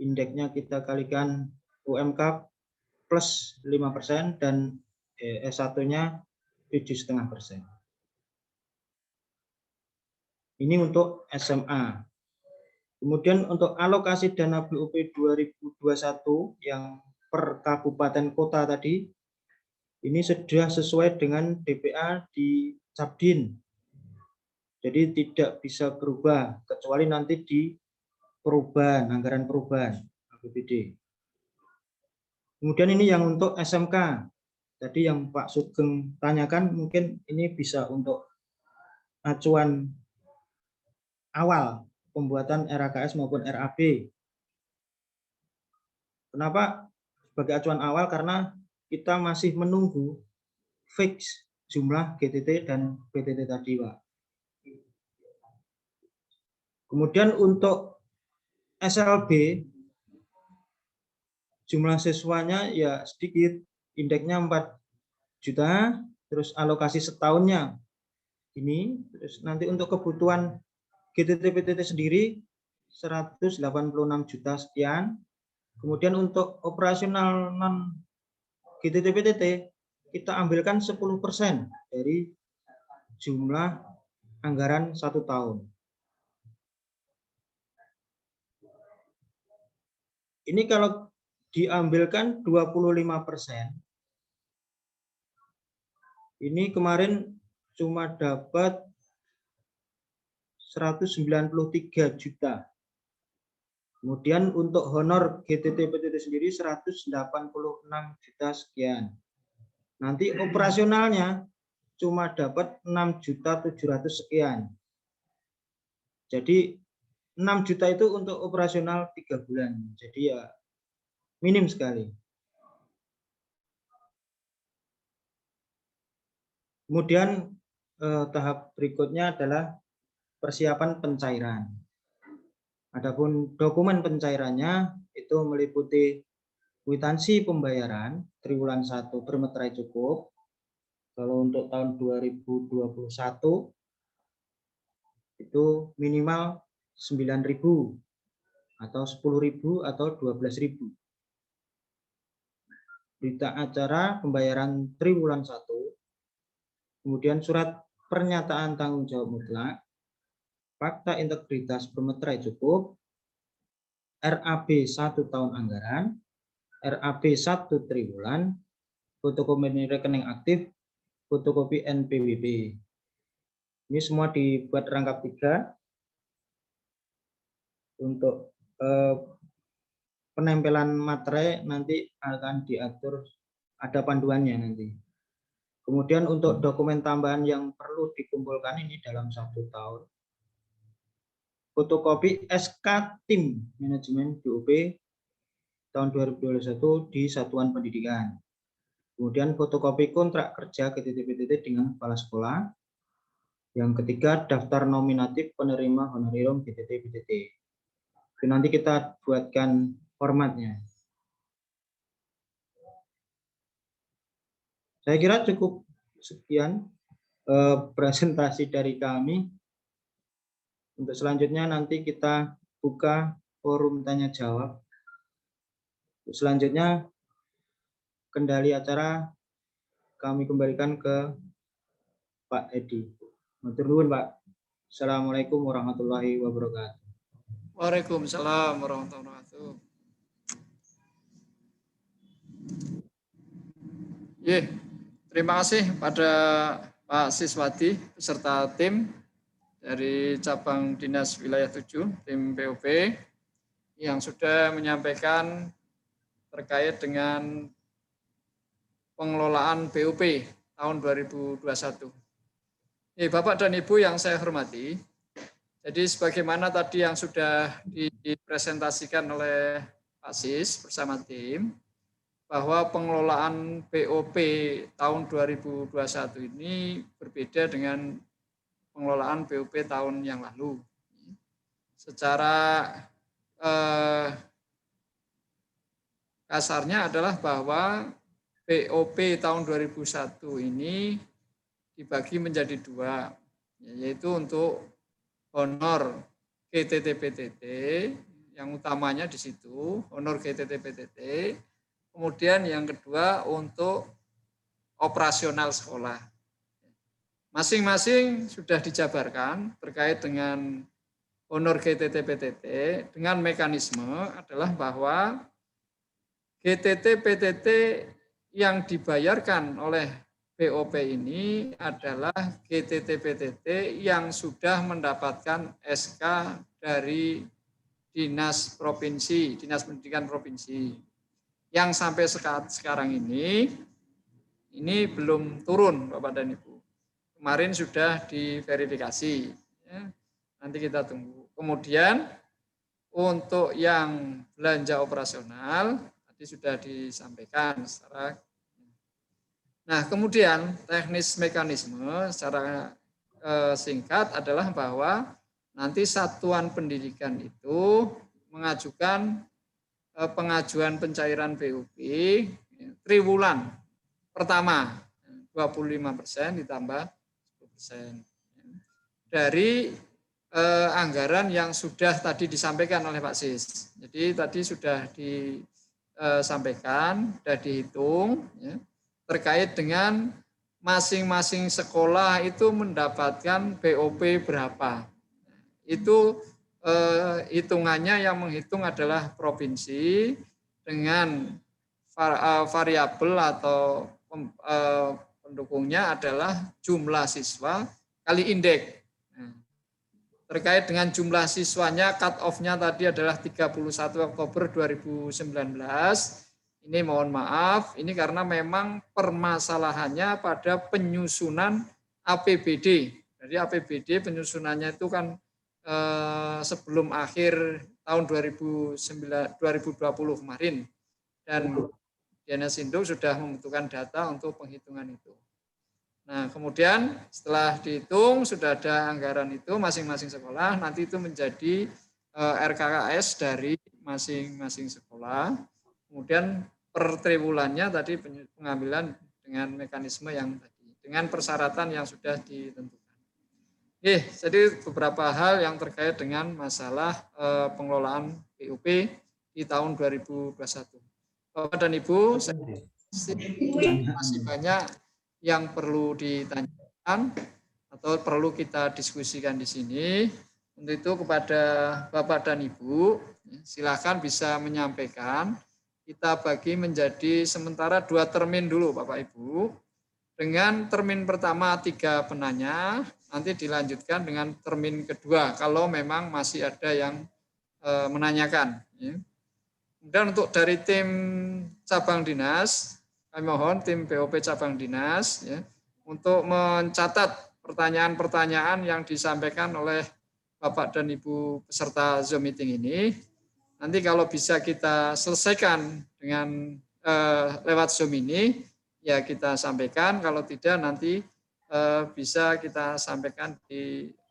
indeksnya kita kalikan UMK plus 5% dan S1-nya 7,5%. Ini untuk SMA. Kemudian untuk alokasi dana BOP 2021 yang per kabupaten kota tadi, ini sudah sesuai dengan DPA di Cabdin. Jadi tidak bisa berubah, kecuali nanti di perubahan, anggaran perubahan APBD. Kemudian ini yang untuk SMK. Tadi yang Pak Sugeng tanyakan, mungkin ini bisa untuk acuan awal pembuatan RAKS maupun RAB. Kenapa sebagai acuan awal? Karena kita masih menunggu fix jumlah GTT dan PTT tadi, Pak. Kemudian untuk SLB, jumlah siswanya ya sedikit, indeksnya 4 juta, terus alokasi setahunnya ini, terus nanti untuk kebutuhan GTT PTT sendiri 186 juta sekian. Kemudian untuk operasional non GTT PTT kita ambilkan 10% dari jumlah anggaran 1 tahun. Ini kalau diambilkan 25%, ini kemarin cuma dapat 193 juta. Kemudian untuk honor GTT PTT sendiri 186 juta sekian. Nanti operasionalnya cuma dapat 6.700.000 sekian. Jadi 6 juta itu untuk operasional 3 bulan. Jadi ya minim sekali. Kemudian tahap berikutnya adalah persiapan pencairan. Adapun dokumen pencairannya itu meliputi kwitansi pembayaran triwulan 1 bermeterai cukup. Kalau untuk tahun 2021 itu minimal 9.000 atau 10.000 atau 12.000. Berita acara pembayaran triwulan 1, kemudian surat pernyataan tanggung jawab mutlak, fakta integritas bermeterai cukup, RAB 1 tahun anggaran, RAB 1 triwulan, fotokopi rekening aktif, fotokopi NPWP. Ini semua dibuat rangkap 3. Untuk penempelan materai nanti akan diatur, ada panduannya nanti. Kemudian untuk dokumen tambahan yang perlu dikumpulkan ini dalam 1 tahun. Fotokopi SK Tim Manajemen BOP tahun 2021 di Satuan Pendidikan. Kemudian fotokopi kontrak kerja GTT-PTT dengan kepala sekolah. Yang ketiga, daftar nominatif penerima honorarium GTT-PTT. Nanti kita buatkan formatnya. Saya kira cukup sekian presentasi dari kami. Untuk selanjutnya nanti kita buka forum tanya jawab. Selanjutnya kendali acara kami kembalikan ke Pak Edi. Matur nuwun, Pak. Assalamualaikum warahmatullahi wabarakatuh. Waalaikumsalam warahmatullahi wabarakatuh. Terima kasih pada Pak Siswadi beserta tim dari cabang Dinas Wilayah 7, tim POP yang sudah menyampaikan terkait dengan pengelolaan BOP tahun 2021. Bapak dan Ibu yang saya hormati, jadi sebagaimana tadi yang sudah dipresentasikan oleh Pak Sis bersama tim, bahwa pengelolaan BOP tahun 2021 ini berbeda dengan pengelolaan BOP tahun yang lalu. Secara kasarnya adalah bahwa BOP tahun 2001 ini dibagi menjadi dua, yaitu untuk honor GTT-PTT, yang utamanya di situ, honor GTT-PTT, kemudian yang kedua untuk operasional sekolah. Masing-masing sudah dijabarkan terkait dengan honor GTT-PTT dengan mekanisme adalah bahwa GTT-PTT yang dibayarkan oleh BOP ini adalah GTT-PTT yang sudah mendapatkan SK dari Dinas Provinsi, Dinas Pendidikan Provinsi. Yang sampai sekarang ini belum turun, Bapak dan Ibu. Kemarin sudah diverifikasi. Ya. Nanti kita tunggu. Kemudian untuk yang belanja operasional tadi sudah disampaikan secara. Nah, kemudian teknis mekanisme secara singkat adalah bahwa nanti satuan pendidikan itu mengajukan pengajuan pencairan BUP triwulan pertama 25% ditambah 10% dari anggaran yang sudah tadi disampaikan oleh Pak Sis. Jadi tadi sudah disampaikan, sudah dihitung ya, terkait dengan masing-masing sekolah itu mendapatkan BOP berapa. Itu hitungannya yang menghitung adalah provinsi dengan variabel atau pendukungnya adalah jumlah siswa kali indeks. Terkait dengan jumlah siswanya, cut off-nya tadi adalah 31 Oktober 2019. Ini mohon maaf, ini karena memang permasalahannya pada penyusunan APBD. Jadi APBD penyusunannya itu kan sebelum akhir tahun 2020 kemarin. Dan Dinas Induk sudah membutuhkan data untuk penghitungan itu. Nah, kemudian setelah dihitung sudah ada anggaran itu masing-masing sekolah, nanti itu menjadi RKKS dari masing-masing sekolah. Kemudian per triwulannya tadi pengambilan dengan mekanisme yang tadi, dengan persyaratan yang sudah ditentukan. Oke, jadi beberapa hal yang terkait dengan masalah pengelolaan BUP di tahun 2021. Bapak dan Ibu, masih banyak yang perlu ditanyakan atau perlu kita diskusikan di sini. Untuk itu kepada Bapak dan Ibu, silakan bisa menyampaikan. Kita bagi menjadi sementara 2 termin dulu Bapak Ibu. Dengan termin pertama 3 penanya, nanti dilanjutkan dengan termin kedua kalau memang masih ada yang menanyakan. Kemudian untuk dari tim cabang dinas, kami mohon tim BOP cabang dinas ya, untuk mencatat pertanyaan-pertanyaan yang disampaikan oleh Bapak dan Ibu peserta Zoom meeting ini. Nanti kalau bisa kita selesaikan dengan lewat Zoom ini, ya kita sampaikan. Kalau tidak nanti bisa kita sampaikan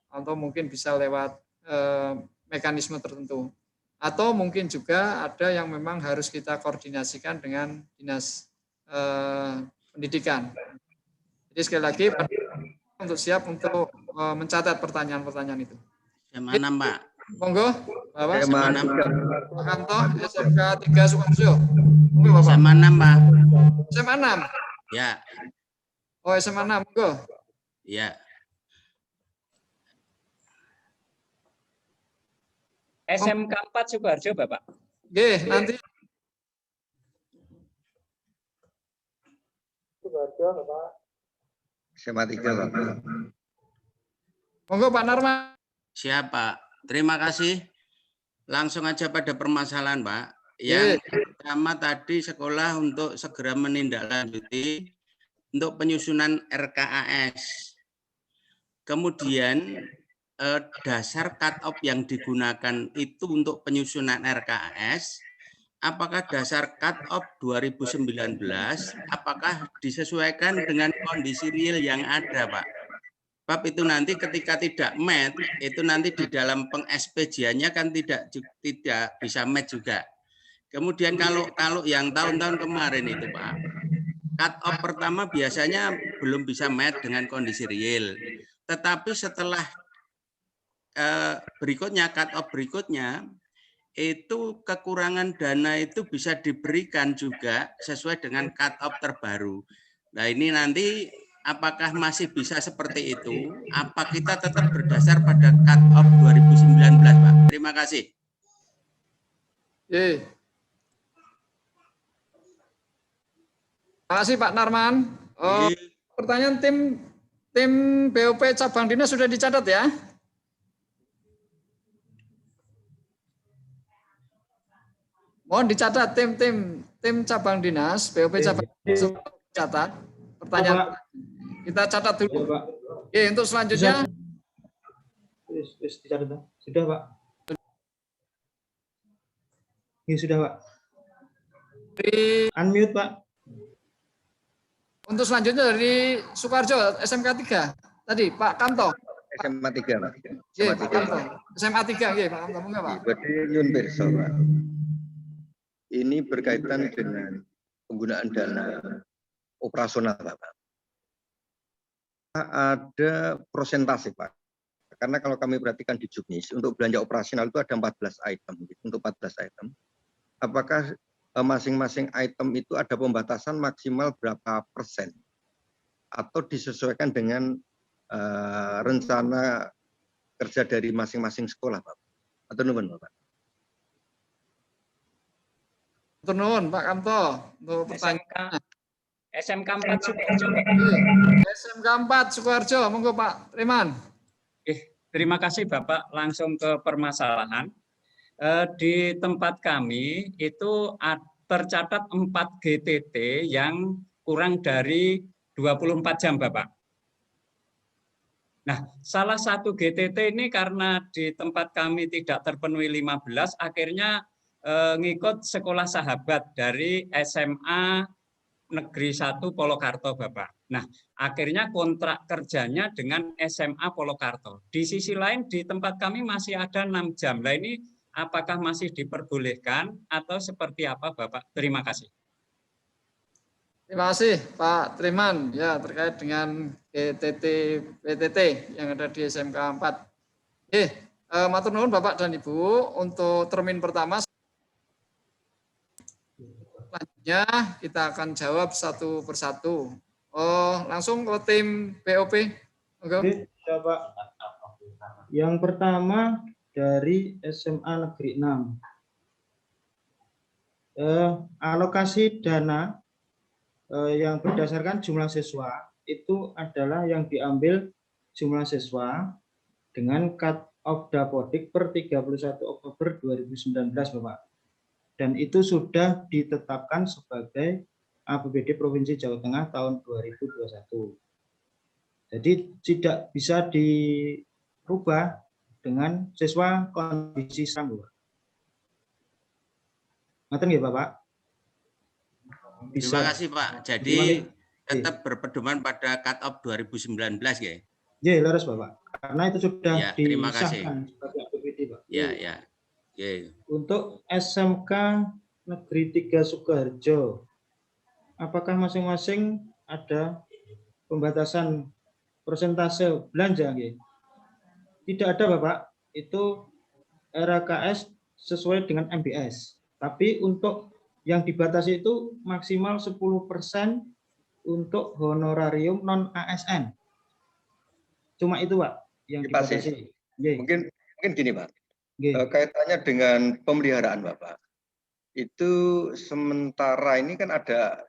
atau mungkin bisa lewat mekanisme tertentu. Atau mungkin juga ada yang memang harus kita koordinasikan dengan dinas pendidikan. Jadi sekali lagi untuk siap untuk mencatat pertanyaan-pertanyaan itu. Mana Pak? Monggo, Bapak. Pak Kanto, SMK 3 Sukoharjo. Monggo, Bapak. SMA 6 Pak. SMA 6. Ya. Oh, SMA 6, monggo. Ya. SMK 4 Sukoharjo, Bapak. Oke, nanti SMA 3, Bapak. monggo Pak Narma. Siap Pak. Terima kasih. Langsung aja pada permasalahan Pak. Yang pertama tadi sekolah untuk segera menindaklanjuti untuk penyusunan RKAS. Kemudian dasar cut-off yang digunakan itu untuk penyusunan RKAS, apakah dasar cut-off 2019, apakah disesuaikan dengan kondisi real yang ada, Pak? Sebab itu nanti ketika tidak match, itu nanti di dalam peng-SPJ-nya kan tidak bisa match juga. Kemudian kalau yang tahun-tahun kemarin itu Pak, cut off pertama biasanya belum bisa match dengan kondisi real. Tetapi setelah berikutnya, cut off berikutnya, itu kekurangan dana itu bisa diberikan juga sesuai dengan cut off terbaru. Nah ini nanti apakah masih bisa seperti itu? Apa kita tetap berdasar pada cut off 2019 Pak? Terima kasih. Terima kasih Pak Narman. Pertanyaan tim BOP cabang dinas sudah dicatat ya? Mohon dicatat tim cabang dinas BOP cabang dinas catat pertanyaan. Kita catat dulu. Oke, untuk selanjutnya. Sudah Pak. Ini sudah Pak. Unmute Pak. Untuk selanjutnya dari Sukoharjo SMK 3 tadi Pak Kanto. SMA 3 Pak. SMA 3 nggih Pak Kanto monggo Pak. Berarti nyun pirsa Pak. Ini berkaitan dengan penggunaan dana operasional Pak. Ada prosentase Pak. Karena kalau kami perhatikan di Juknis untuk belanja operasional itu ada 14 item untuk 14 item. Apakah masing-masing item itu ada pembatasan maksimal berapa persen atau disesuaikan dengan rencana kerja dari masing-masing sekolah Pak? Atau nuwun Pak? Nuwun Pak Kanto untuk pertanyaan. SMK 4 Sukoharjo. SMK 4 Sukoharjo, monggo Pak Triman. Terima kasih Bapak, langsung ke permasalahan. Di tempat kami itu tercatat 4 GTT yang kurang dari 24 jam Bapak. Nah, salah satu GTT ini karena di tempat kami tidak terpenuhi 15, akhirnya ngikut sekolah sahabat dari SMA Negeri 1 Polokarto Bapak. Nah, akhirnya kontrak kerjanya dengan SMA Polokarto. Di sisi lain di tempat kami masih ada 6 jam. Nah ini apakah masih diperbolehkan atau seperti apa Bapak? Terima kasih. Terima kasih Pak Triman ya terkait dengan PTT yang ada di SMK 4. Matur nuwun Bapak dan Ibu untuk termin pertama. Selanjutnya kita akan jawab satu persatu. Langsung ke tim BOP. Oke, Pak. Yang pertama dari SMA Negeri 6. Alokasi dana yang berdasarkan jumlah siswa itu adalah yang diambil jumlah siswa dengan cut off Dapodik per 31 Oktober 2019 Bapak. Dan itu sudah ditetapkan sebagai APBD Provinsi Jawa Tengah tahun 2021. Jadi tidak bisa dirubah dengan siswa kondisi sekarang. Ngaten nggih Bapak? Terima kasih Pak. Jadi tetap berpedoman pada cut off 2019 ya. Iya, leres Bapak. Karena itu sudah ya, terima kasih. Disahkan sebagai APBD Pak. Ya. Okay. Untuk SMK Negeri 3 Sukoharjo, apakah masing-masing ada pembatasan persentase belanja? Tidak ada Bapak, itu RKS sesuai dengan MBS. Tapi untuk yang dibatasi itu maksimal 10% untuk honorarium non ASN. Cuma itu Pak yang dibatasi. Mungkin gini Pak. Kaitannya dengan pemeliharaan Bapak. Itu sementara ini kan ada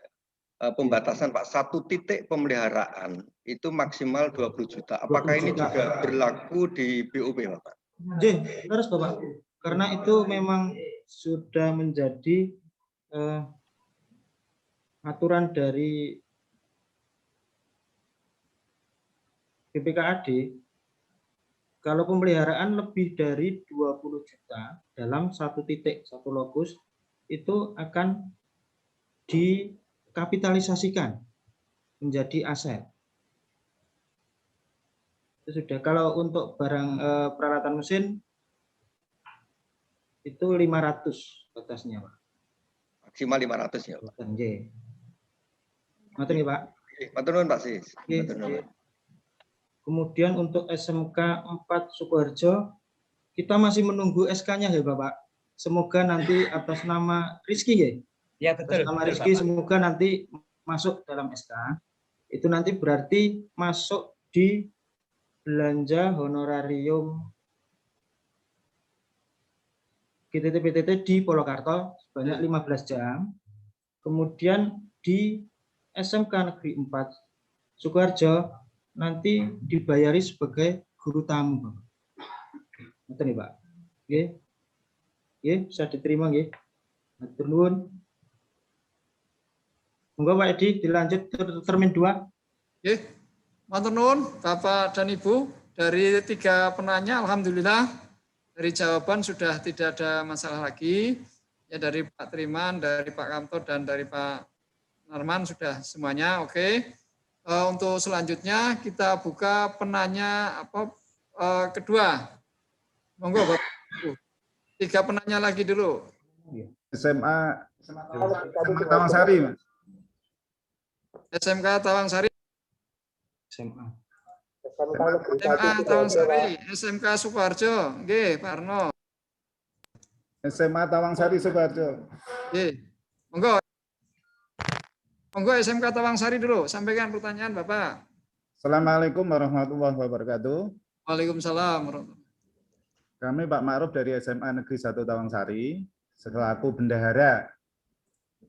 pembatasan Pak, 1 titik pemeliharaan itu maksimal 20 juta. Apakah ini juga berlaku di BOP Bapak? Terus Bapak, karena itu memang sudah menjadi aturan dari BPKAD. Kalau pemeliharaan lebih dari 20 juta dalam 1 titik, 1 lokus, itu akan dikapitalisasikan menjadi aset. Itu sudah. Kalau untuk barang peralatan mesin itu 500 batasnya, Pak. Maksimal 500 ya, Pak. Nggih. Ngoten nggih, Pak. Matur nuwun, Pak Sis. Nggih. Matur nuwun. Kemudian untuk SMK 4 Sukoharjo, kita masih menunggu SK-nya ya Bapak. Semoga nanti atas nama Rizky ya. Ya betul. Atas nama betul, Rizky Bapak. semoga nanti masuk dalam SK. Itu nanti berarti masuk di belanja honorarium GTT-PTT di Polokarto sebanyak 15 jam. Kemudian di SMK Negeri 4 Sukoharjo nanti dibayari sebagai guru tamu, Bapak. Betul nih, Pak. Oke. Oke, bisa diterima nggih. Matur nuwun. Monggo Pak Edi dilanjut ke termin 2. Oke. Matur nuwun Bapak dan Ibu. Dari 3 penanya alhamdulillah dari jawaban sudah tidak ada masalah lagi. Ya dari Pak Triman, dari Pak Kamto dan dari Pak Narman sudah semuanya oke. Untuk selanjutnya kita buka penanya kedua. Monggo Bapak Ibu. 3 penanya lagi dulu. SMA Tawangsari, Mas. SMK Tawangsari. SMA Tawangsari, SMK Sukoharjo. Nggih, Pak Arno. SMA Tawangsari Sukoharjo. Nggih. Monggo. Monggo SMK Tawangsari dulu, sampaikan pertanyaan Bapak. Assalamualaikum warahmatullahi wabarakatuh. Waalaikumsalam warahmatullahi. Kami Pak Ma'ruf dari SMA Negeri 1 Tawangsari, selaku bendahara.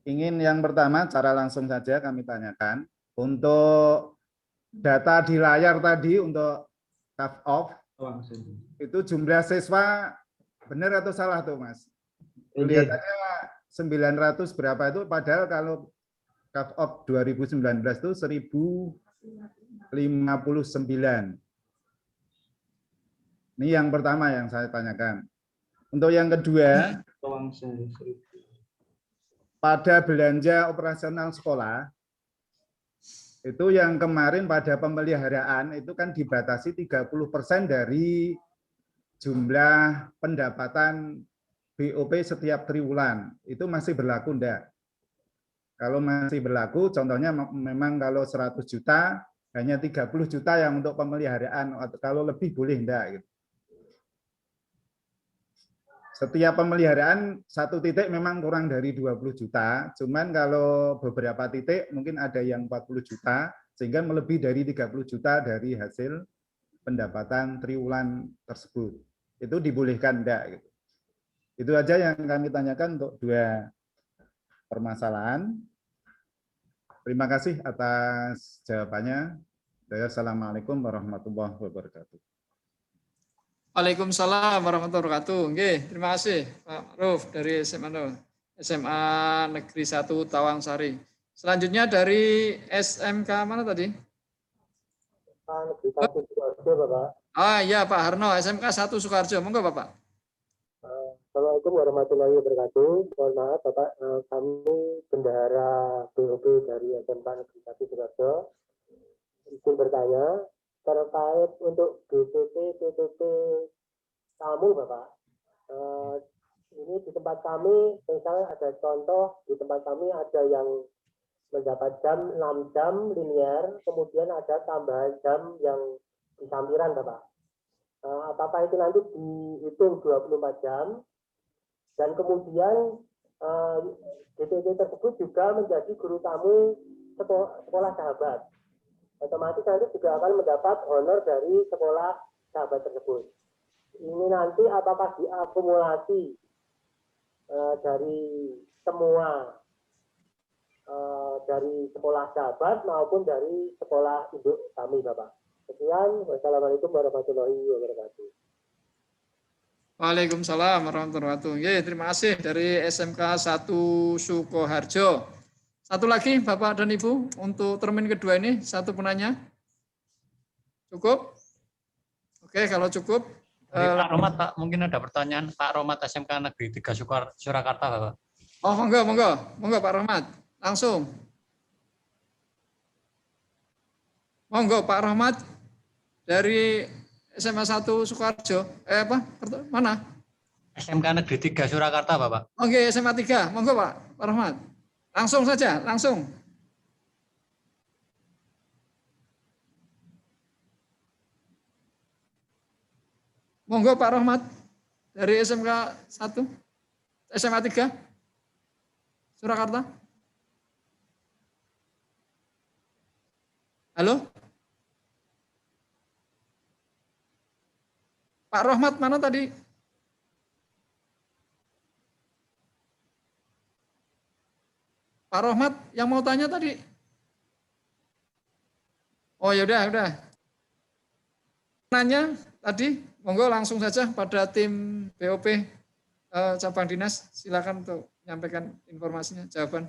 Ingin yang pertama, cara langsung saja kami tanyakan. Untuk data di layar tadi untuk cut off, itu jumlah siswa benar atau salah tuh Mas? Kelihatannya 900 berapa itu, padahal kalau cut off 2019 itu 1059. Ini yang pertama yang saya tanyakan. Untuk yang kedua, pada belanja operasional sekolah, itu yang kemarin pada pemeliharaan itu kan dibatasi 30% dari jumlah pendapatan BOP setiap triwulan. Itu masih berlaku enggak? Kalau masih berlaku, contohnya memang kalau 100 juta, hanya 30 juta yang untuk pemeliharaan, atau kalau lebih boleh enggak? Gitu. Setiap pemeliharaan satu titik memang kurang dari 20 juta, cuman kalau beberapa titik mungkin ada yang 40 juta, sehingga melebihi dari 30 juta dari hasil pendapatan triwulan tersebut. Itu dibolehkan enggak? Gitu. Itu aja yang kami tanyakan untuk 2 permasalahan. Terima kasih atas jawabannya. Assalamualaikum warahmatullahi wabarakatuh. Waalaikumsalam warahmatullahi wabarakatuh. Nggih, terima kasih Pak Ma'ruf dari SMA Negeri 1 Tawangsari. Selanjutnya dari SMK mana tadi? Negeri 1 Sukoharjo, Bapak. Iya Pak Harno, SMK 1 Sukoharjo. Monggo Bapak. Assalamualaikum warahmatullahi wabarakatuh. Mohon maaf Bapak, kami bendahara BOP dari SMK Negeri 1 Sukoharjo. Izin bertanya terkait untuk GTT PTT tamu Bapak. Ini di tempat kami, misalnya ada contoh, di tempat kami ada yang mendapat jam 6 jam linear, kemudian ada tambahan jam yang di sampiran Bapak. Apakah itu nanti dihitung 24 jam? Dan kemudian GTT tersebut juga menjadi guru tamu sekolah sahabat. Otomatis nanti juga akan mendapat honor dari sekolah sahabat tersebut. Ini nanti apakah diakumulasi dari semua dari sekolah sahabat maupun dari sekolah induk kami, Bapak. Sekian, wassalamualaikum warahmatullahi wabarakatuh. Waalaikumsalam warahmatullahi wabarakatuh. Terima kasih dari SMK 1 Sukoharjo. Satu lagi Bapak dan Ibu untuk termin kedua ini, satu penanya. Cukup? Oke, kalau cukup. Pak Romat, Pak, mungkin ada pertanyaan. Pak Romat SMK Negeri 3 Surakarta, Bapak. Oh, monggo Pak Romat. Langsung. Monggo Pak Romat dari SMA 1 Sukoharjo. Mana? SMK Negeri 3 Surakarta, Bapak. Oke, SMA 3. Monggo Pak Rahmat. Langsung saja, langsung. Monggo Pak Rahmat dari SMK 1, SMA 3 Surakarta. Halo? Pak Rahmat mana tadi? Pak Rahmat yang mau tanya tadi? Oh ya udah. Nanya tadi, monggo langsung saja pada tim BOP cabang dinas, silakan untuk menyampaikan informasinya, jawaban.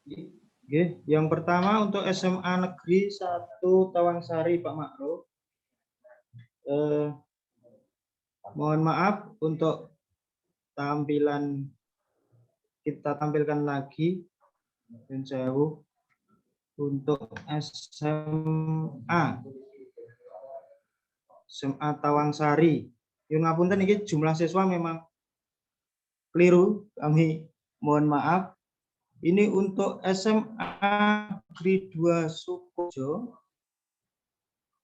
Oke, yang pertama untuk SMA Negeri 1 Tawangsari Pak Makro. Mohon maaf untuk tampilan kita tampilkan lagi untuk SMA Tawangsari. Yun ngapunten ini jumlah siswa memang keliru, kami mohon maaf. Ini untuk SMA Negeri 2 Sukoharjo,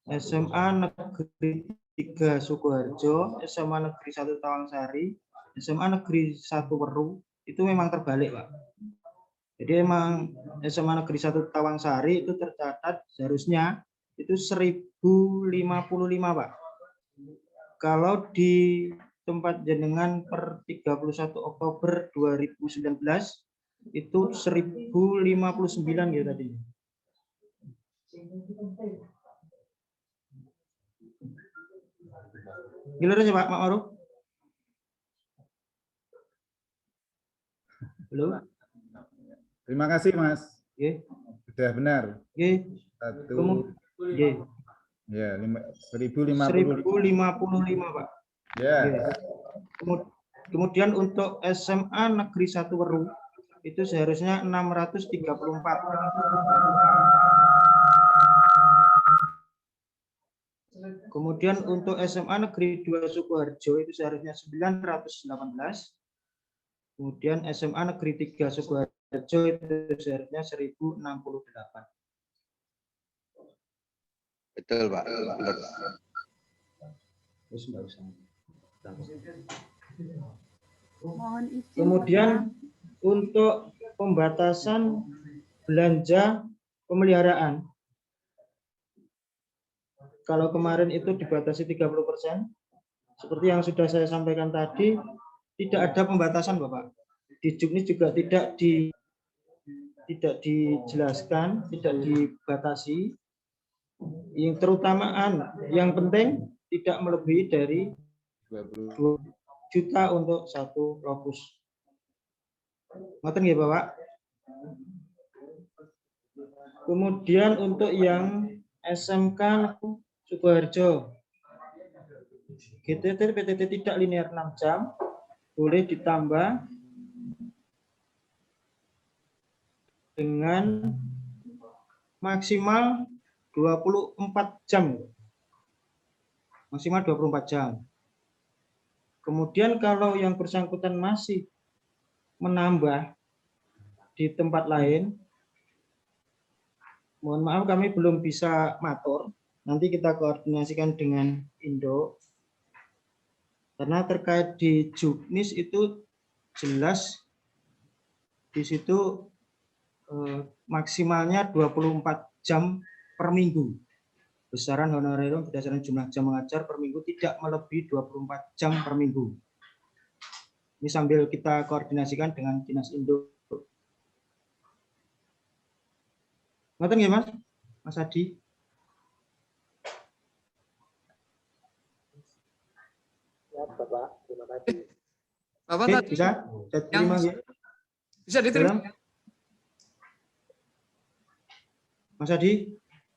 SMA Negeri 3 Sukoharjo, SMA Negeri 1 Tawangsari, SMA Negeri 1 Weru, itu memang terbalik, Pak. Jadi memang SMA Negeri 1 Tawangsari itu tercatat seharusnya itu 1055, Pak. Kalau di tempat jenengan per 31 Oktober 2019 itu 1059 ya tadi. Giliran ya Pak Makro. Halo. Terima kasih Mas. Sudah benar. Ya, 1055 Pak. Ya. Kemudian untuk SMA Negeri 1 Weru itu seharusnya 634. Kemudian untuk SMA Negeri 2 Sukoharjo itu seharusnya 918. Kemudian SMA Negeri 3 Sukoharjo itu seharusnya 1068. Betul, Pak. Kemudian untuk pembatasan belanja pemeliharaan. Kalau kemarin itu dibatasi 30%, seperti yang sudah saya sampaikan tadi, tidak ada pembatasan, Bapak. Di Juknis juga tidak dijelaskan, tidak dibatasi. Yang terutamaan, yang penting tidak melebihi dari 20 juta untuk satu lokus. Ngoten nggih, Bapak. Kemudian untuk yang SMK Sukoharjo, GTT PTT tidak linear 6 jam, boleh ditambah dengan maksimal 24 jam. Maksimal 24 jam. Kemudian kalau yang bersangkutan masih menambah di tempat lain, mohon maaf kami belum bisa matur. Nanti kita koordinasikan dengan Indo. Karena terkait di Juknis itu jelas di situ maksimalnya 24 jam per minggu. Besaran honorarium berdasarkan jumlah jam mengajar per minggu tidak melebihi 24 jam per minggu. Ini sambil kita koordinasikan dengan Dinas Indo. Ngoten nggih, Mas? Mas Adi. Ya, Bapak. Terima kasih. Bapak tadi bisa diterima ya? Bisa diterima. Mas Adi?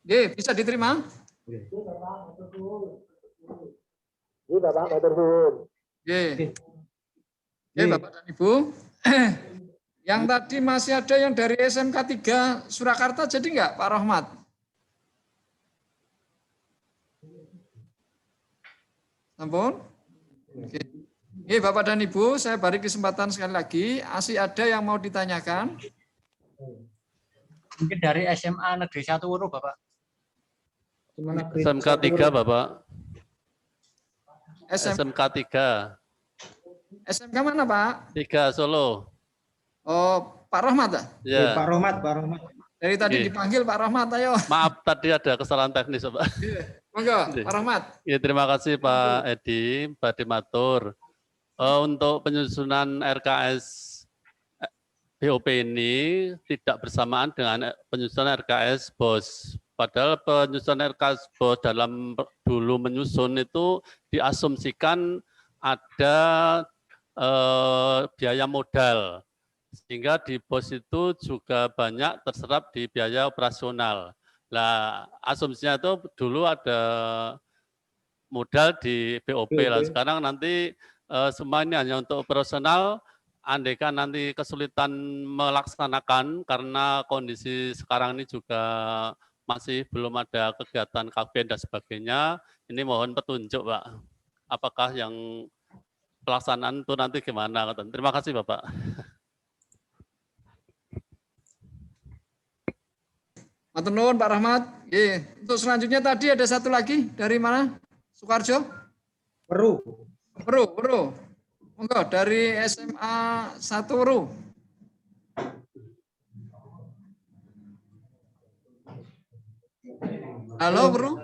Bisa diterima. Iya, Bapak, matur suwun. Bapak dan Ibu. Yang tadi masih ada yang dari SMK 3 Surakarta jadi enggak Pak Rahmat? Ampun. Oke. Oke, Bapak dan Ibu, saya beri kesempatan sekali lagi. Masih ada yang mau ditanyakan? Mungkin dari SMA Negeri 1 Wuru, Bapak. SMK 3, Bapak. SMK 3. SMK mana, Pak? 3 Solo. Oh, Pak Rahmat, Ya. Pak Rahmat. Dari tadi dipanggil Pak Rahmat, ayo. Maaf, tadi ada kesalahan teknis, Pak. Monggo, Pak Rahmat. Ya, terima kasih Pak Edi, Pak Dimatur. Untuk penyusunan RKS BOP ini tidak bersamaan dengan penyusunan RKS BOS. Padahal penyusunan RKS BOS dalam dulu menyusun itu diasumsikan ada biaya modal. Sehingga di BOS itu juga banyak terserap di biaya operasional. Nah, asumsinya itu dulu ada modal di BOP lah. Sekarang nanti semua ini hanya untuk operasional. Andaikan nanti kesulitan melaksanakan karena kondisi sekarang ini juga masih belum ada kegiatan KBN dan sebagainya, ini mohon petunjuk, Pak. Apakah yang pelaksanaan itu nanti gimana? Terima kasih, Bapak. Matur nuwun Pak Rahmat. Untuk selanjutnya tadi ada satu lagi dari mana? Sukarjo? Weru. Monggo dari SMA 1 Weru. Halo Weru.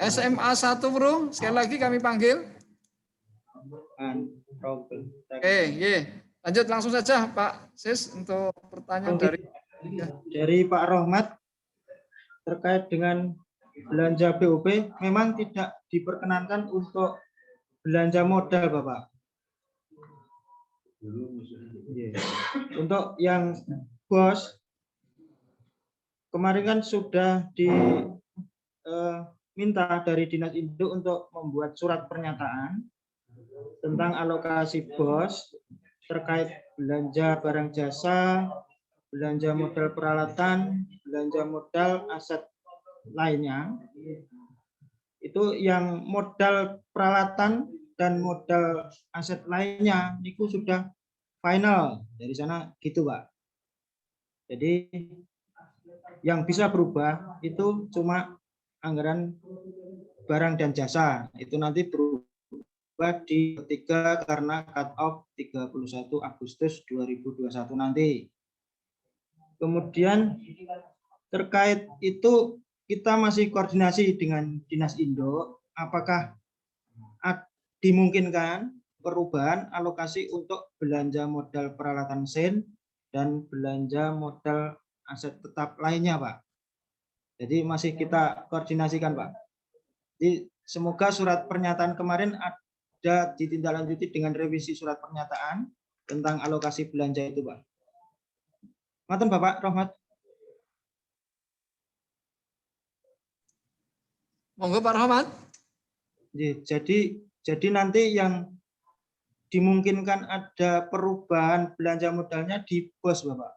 SMA 1 Weru, sekali lagi kami panggil. Lanjut langsung saja Pak Sis untuk pertanyaan dari Pak Rahmat terkait dengan belanja BOP memang tidak diperkenankan untuk belanja modal, Bapak. Untuk yang BOS kemarin kan sudah diminta dari Dinas Induk untuk membuat surat pernyataan tentang alokasi BOS terkait belanja barang jasa, belanja modal peralatan, belanja modal aset lainnya. Itu yang modal peralatan dan modal aset lainnya itu sudah final dari sana gitu, Pak. Jadi yang bisa berubah itu cuma anggaran barang dan jasa. Itu nanti berubah di ketiga karena cut off 31 Agustus 2021 nanti. Kemudian terkait itu kita masih koordinasi dengan Dinas Induk, apakah dimungkinkan perubahan alokasi untuk belanja modal peralatan SEN dan belanja modal aset tetap lainnya, Pak. Jadi masih kita koordinasikan, Pak. Jadi semoga surat pernyataan kemarin ada ditindaklanjuti dengan revisi surat pernyataan tentang alokasi belanja itu, Pak. Ngaten Bapak Rahmat. Monggo Pak Rahmat. Jadi nanti yang dimungkinkan ada perubahan belanja modalnya di BOS, Bapak.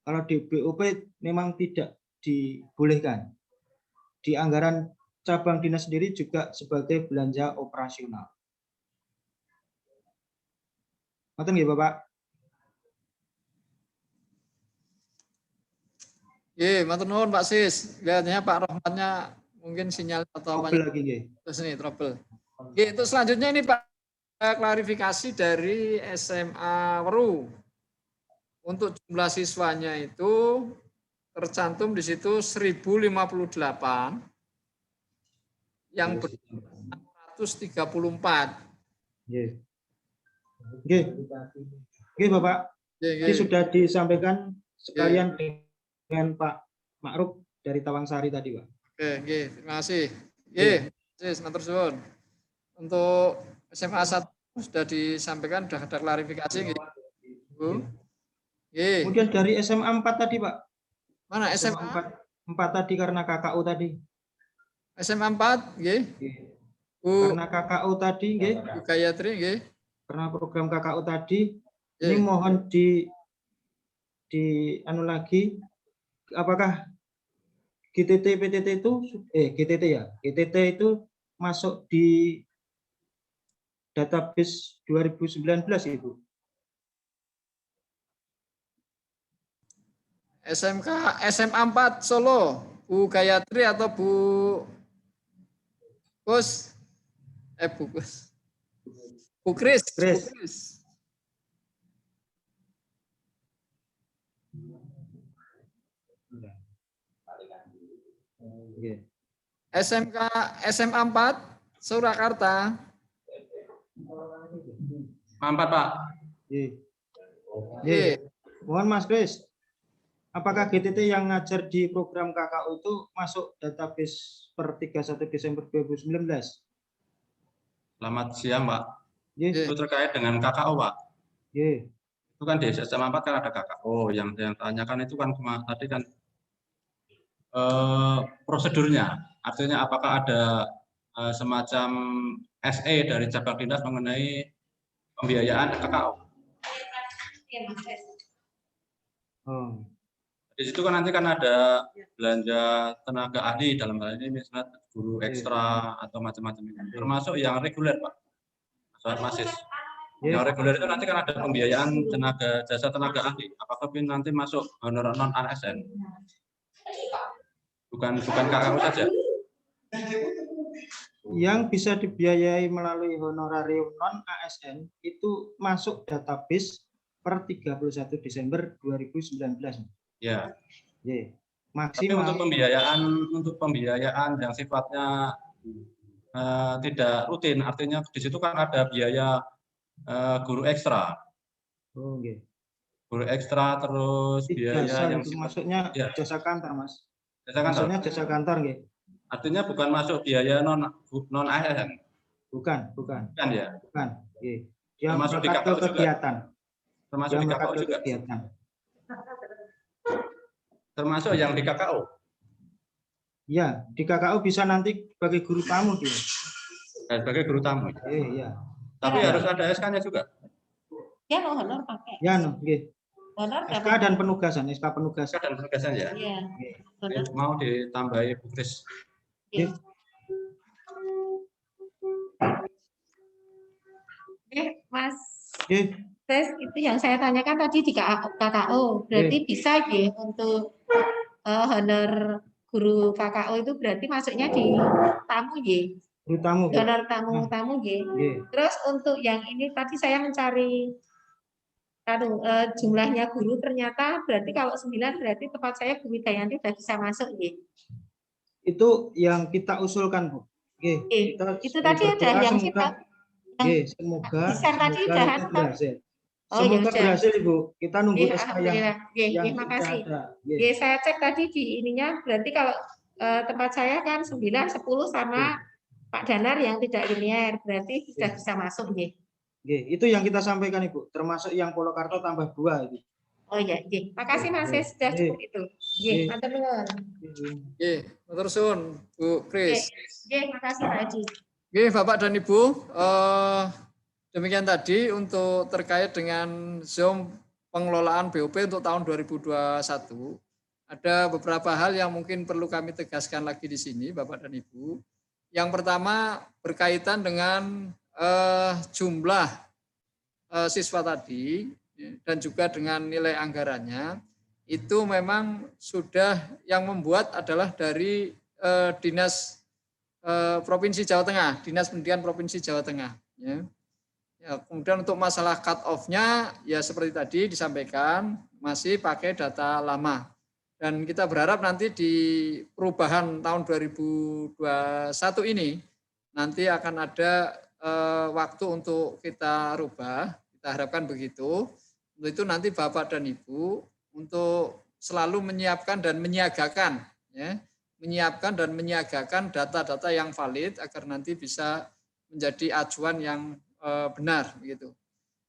Kalau di BOP memang tidak dibolehkan. Di anggaran cabang dinas sendiri juga sebagai belanja operasional. Ngoten nggih, Bapak? Matur nuwun Pak Sis. Lihatnya Pak Rahmatnya mungkin sinyal atau apa lagi terus ini trouble. Itu selanjutnya ini Pak klarifikasi dari SMA Weru. Untuk jumlah siswanya itu tercantum di situ 1058 yang 634. Oke, Bapak. Ini sudah disampaikan sekalian dengan Pak Ma'ruf dari Tawangsari tadi, Pak. Oke, terima kasih. Matur suwun. Untuk SMA 1 sudah disampaikan, sudah ada klarifikasi. Bu. Kemudian dari SMA 4 tadi, Pak. Mana SMA 4 tadi karena KKU tadi. SMA 4, nggih. Karena KKU tadi, nggih. Bu Gayatri, nggih. Karena program KKU tadi, ini mohon di anu lagi, apakah GTT PTT itu GTT ya. GTT itu masuk di database 2019 Ibu. SMK SMA 4 Solo, Bu Gayatri atau Bu Kus? Bu Kus. Bu Kris. Kris. Bu Kris. SMK SMA 4 Surakarta. 4 Pak. Mohon Mas Kris, apakah GTT yang ngajar di program KKU itu masuk database per 31 Desember 2019? Selamat siang Pak. Yes. Itu terkait dengan KKU Pak. Yeah. Itu kan di SMA 4 kan ada KKU. Yang tanyakan itu kan tadi kan prosedurnya. Artinya apakah ada semacam SE dari cabang dinas mengenai pembiayaan KKU. Oh. Di situ kan nanti kan ada belanja tenaga ahli dalam hal ini misalnya guru ekstra atau macam-macam itu. Termasuk yang reguler Pak. Soal masis. Yang reguler itu nanti kan ada pembiayaan jasa tenaga ahli. Apakah nanti masuk honorer non ASN? Bukan KKU saja. Yang bisa dibiayai melalui honorarium non ASN itu masuk database per 31 Desember 2019. Ya. Yeah. Tapi untuk pembiayaan yang sifatnya tidak rutin, artinya di situ kan ada biaya guru ekstra. Oh, okay. Guru ekstra terus biaya jasa yang itu maksudnya ya. Jasa kantor Mas. Jasa kantor. Maksudnya jasa kantor gitu. Artinya bukan masuk biaya non ASN. Bukan ya. Bukan. Yeah. Yang termasuk di KKU kegiatan. Termasuk di KKU juga. Kegiatan. Termasuk yang di KKU. Ya, di KKU bisa nanti sebagai guru tamu dia. Sebagai guru tamu. Iya. Tapi harus ada SK-nya juga. Ya, honor pakai. Ya, nggih. Honor SK dan penugasan, SK penugasan. SK dan penugasan ya. Iya. Mau ditambahi Bu Kris. Mas. Tes itu yang saya tanyakan tadi di KKU, berarti bisa ya untuk honor guru KKU itu berarti masuknya di tamu ya. Guru tamu. Honor tamu ya. Terus untuk yang ini tadi saya mencari jumlahnya guru ternyata berarti kalau 9 berarti tempat saya Bu Widayanti sudah bisa masuk ya. Itu yang kita usulkan Bu. Itu tadi ada yang kita semoga tadi udah berhasil. Oh, semoga ya, berhasil Ibu. Kita nunggu SK yang terima kasih. Saya cek tadi di ininya berarti kalau tempat saya kan 9, 10 sama Pak Danar yang tidak linear berarti sudah bisa masuk ya. Itu yang kita sampaikan Ibu, termasuk yang Polokarto tambah 2 itu. Oh iya, makasih Mas, sudah cukup itu. Matur nuwun. Matur suwun Bu Kris. Makasih Pak Haji. Bapak dan Ibu, demikian tadi untuk terkait dengan Zoom pengelolaan BOP untuk tahun 2021. Ada beberapa hal yang mungkin perlu kami tegaskan lagi di sini, Bapak dan Ibu. Yang pertama berkaitan dengan jumlah siswa tadi dan juga dengan nilai anggarannya, itu memang sudah yang membuat adalah dari Dinas Provinsi Jawa Tengah, Dinas Pendidikan Provinsi Jawa Tengah. Ya. Kemudian untuk masalah cut off-nya ya seperti tadi disampaikan masih pakai data lama. Dan kita berharap nanti di perubahan tahun 2021 ini nanti akan ada waktu untuk kita rubah. Kita harapkan begitu. Untuk itu nanti Bapak dan Ibu untuk selalu menyiapkan dan menyiagakan, ya, menyiapkan dan menyiagakan data-data yang valid agar nanti bisa menjadi acuan yang benar begitu.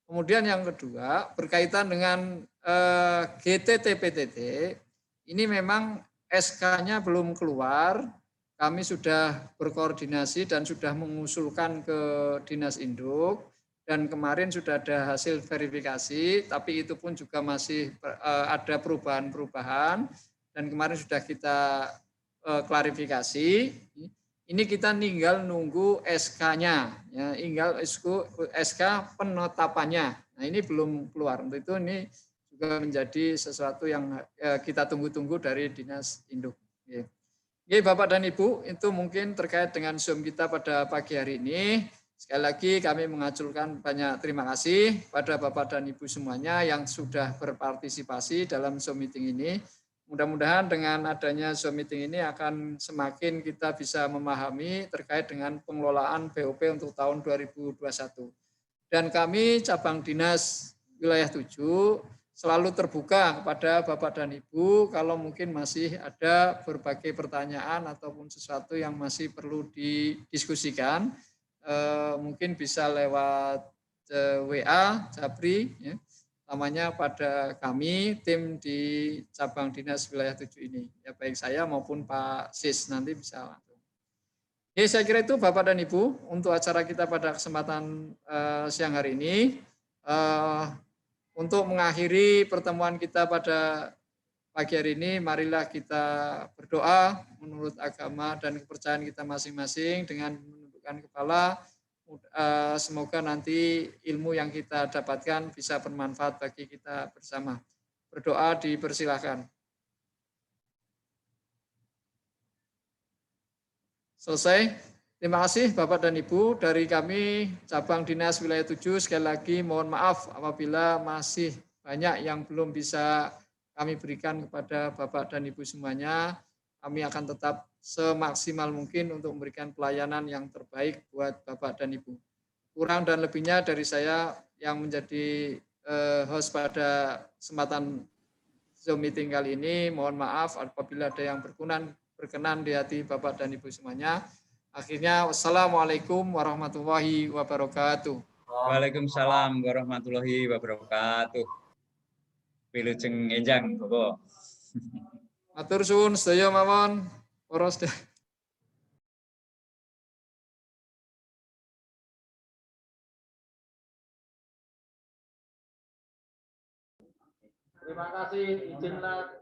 Kemudian yang kedua berkaitan dengan GTT PTT, ini memang SK-nya belum keluar. Kami sudah berkoordinasi dan sudah mengusulkan ke Dinas Induk dan kemarin sudah ada hasil verifikasi, tapi itu pun juga masih ada perubahan-perubahan dan kemarin sudah kita klarifikasi. Ini kita tinggal nunggu SK-nya, ya, tinggal SK penetapannya. Nah, ini belum keluar. Untuk itu ini juga menjadi sesuatu yang kita tunggu-tunggu dari Dinas Induk. Oke, Bapak dan Ibu, itu mungkin terkait dengan Zoom kita pada pagi hari ini. Sekali lagi kami mengaturkan banyak terima kasih pada Bapak dan Ibu semuanya yang sudah berpartisipasi dalam Zoom meeting ini. Mudah-mudahan dengan adanya Zoom meeting ini akan semakin kita bisa memahami terkait dengan pengelolaan BOP untuk tahun 2021. Dan kami cabang dinas wilayah 7 selalu terbuka kepada Bapak dan Ibu kalau mungkin masih ada berbagai pertanyaan ataupun sesuatu yang masih perlu didiskusikan. Mungkin bisa lewat WA, Japri, ya, namanya pada kami tim di cabang dinas wilayah 7 ini, ya baik saya maupun Pak Sis nanti bisa langsung. Oke, saya kira itu Bapak dan Ibu untuk acara kita pada kesempatan siang hari ini. Untuk mengakhiri pertemuan kita pada pagi hari ini, marilah kita berdoa menurut agama dan kepercayaan kita masing-masing dengan menundukkan kepala. Semoga nanti ilmu yang kita dapatkan bisa bermanfaat bagi kita bersama. Berdoa dipersilahkan. Selesai. Terima kasih Bapak dan Ibu. Dari kami cabang dinas wilayah 7 sekali lagi mohon maaf apabila masih banyak yang belum bisa kami berikan kepada Bapak dan Ibu semuanya. Kami akan tetap semaksimal mungkin untuk memberikan pelayanan yang terbaik buat Bapak dan Ibu. Kurang dan lebihnya dari saya yang menjadi host pada kesempatan Zoom meeting kali ini, mohon maaf apabila ada yang berkenan di hati Bapak dan Ibu semuanya. Akhirnya, wassalamualaikum warahmatullahi wabarakatuh. Waalaikumsalam warahmatullahi wabarakatuh. Wilujeng enjang, Bapak. Matur suwun sedaya mawon. Poros Terima kasih, izinlah.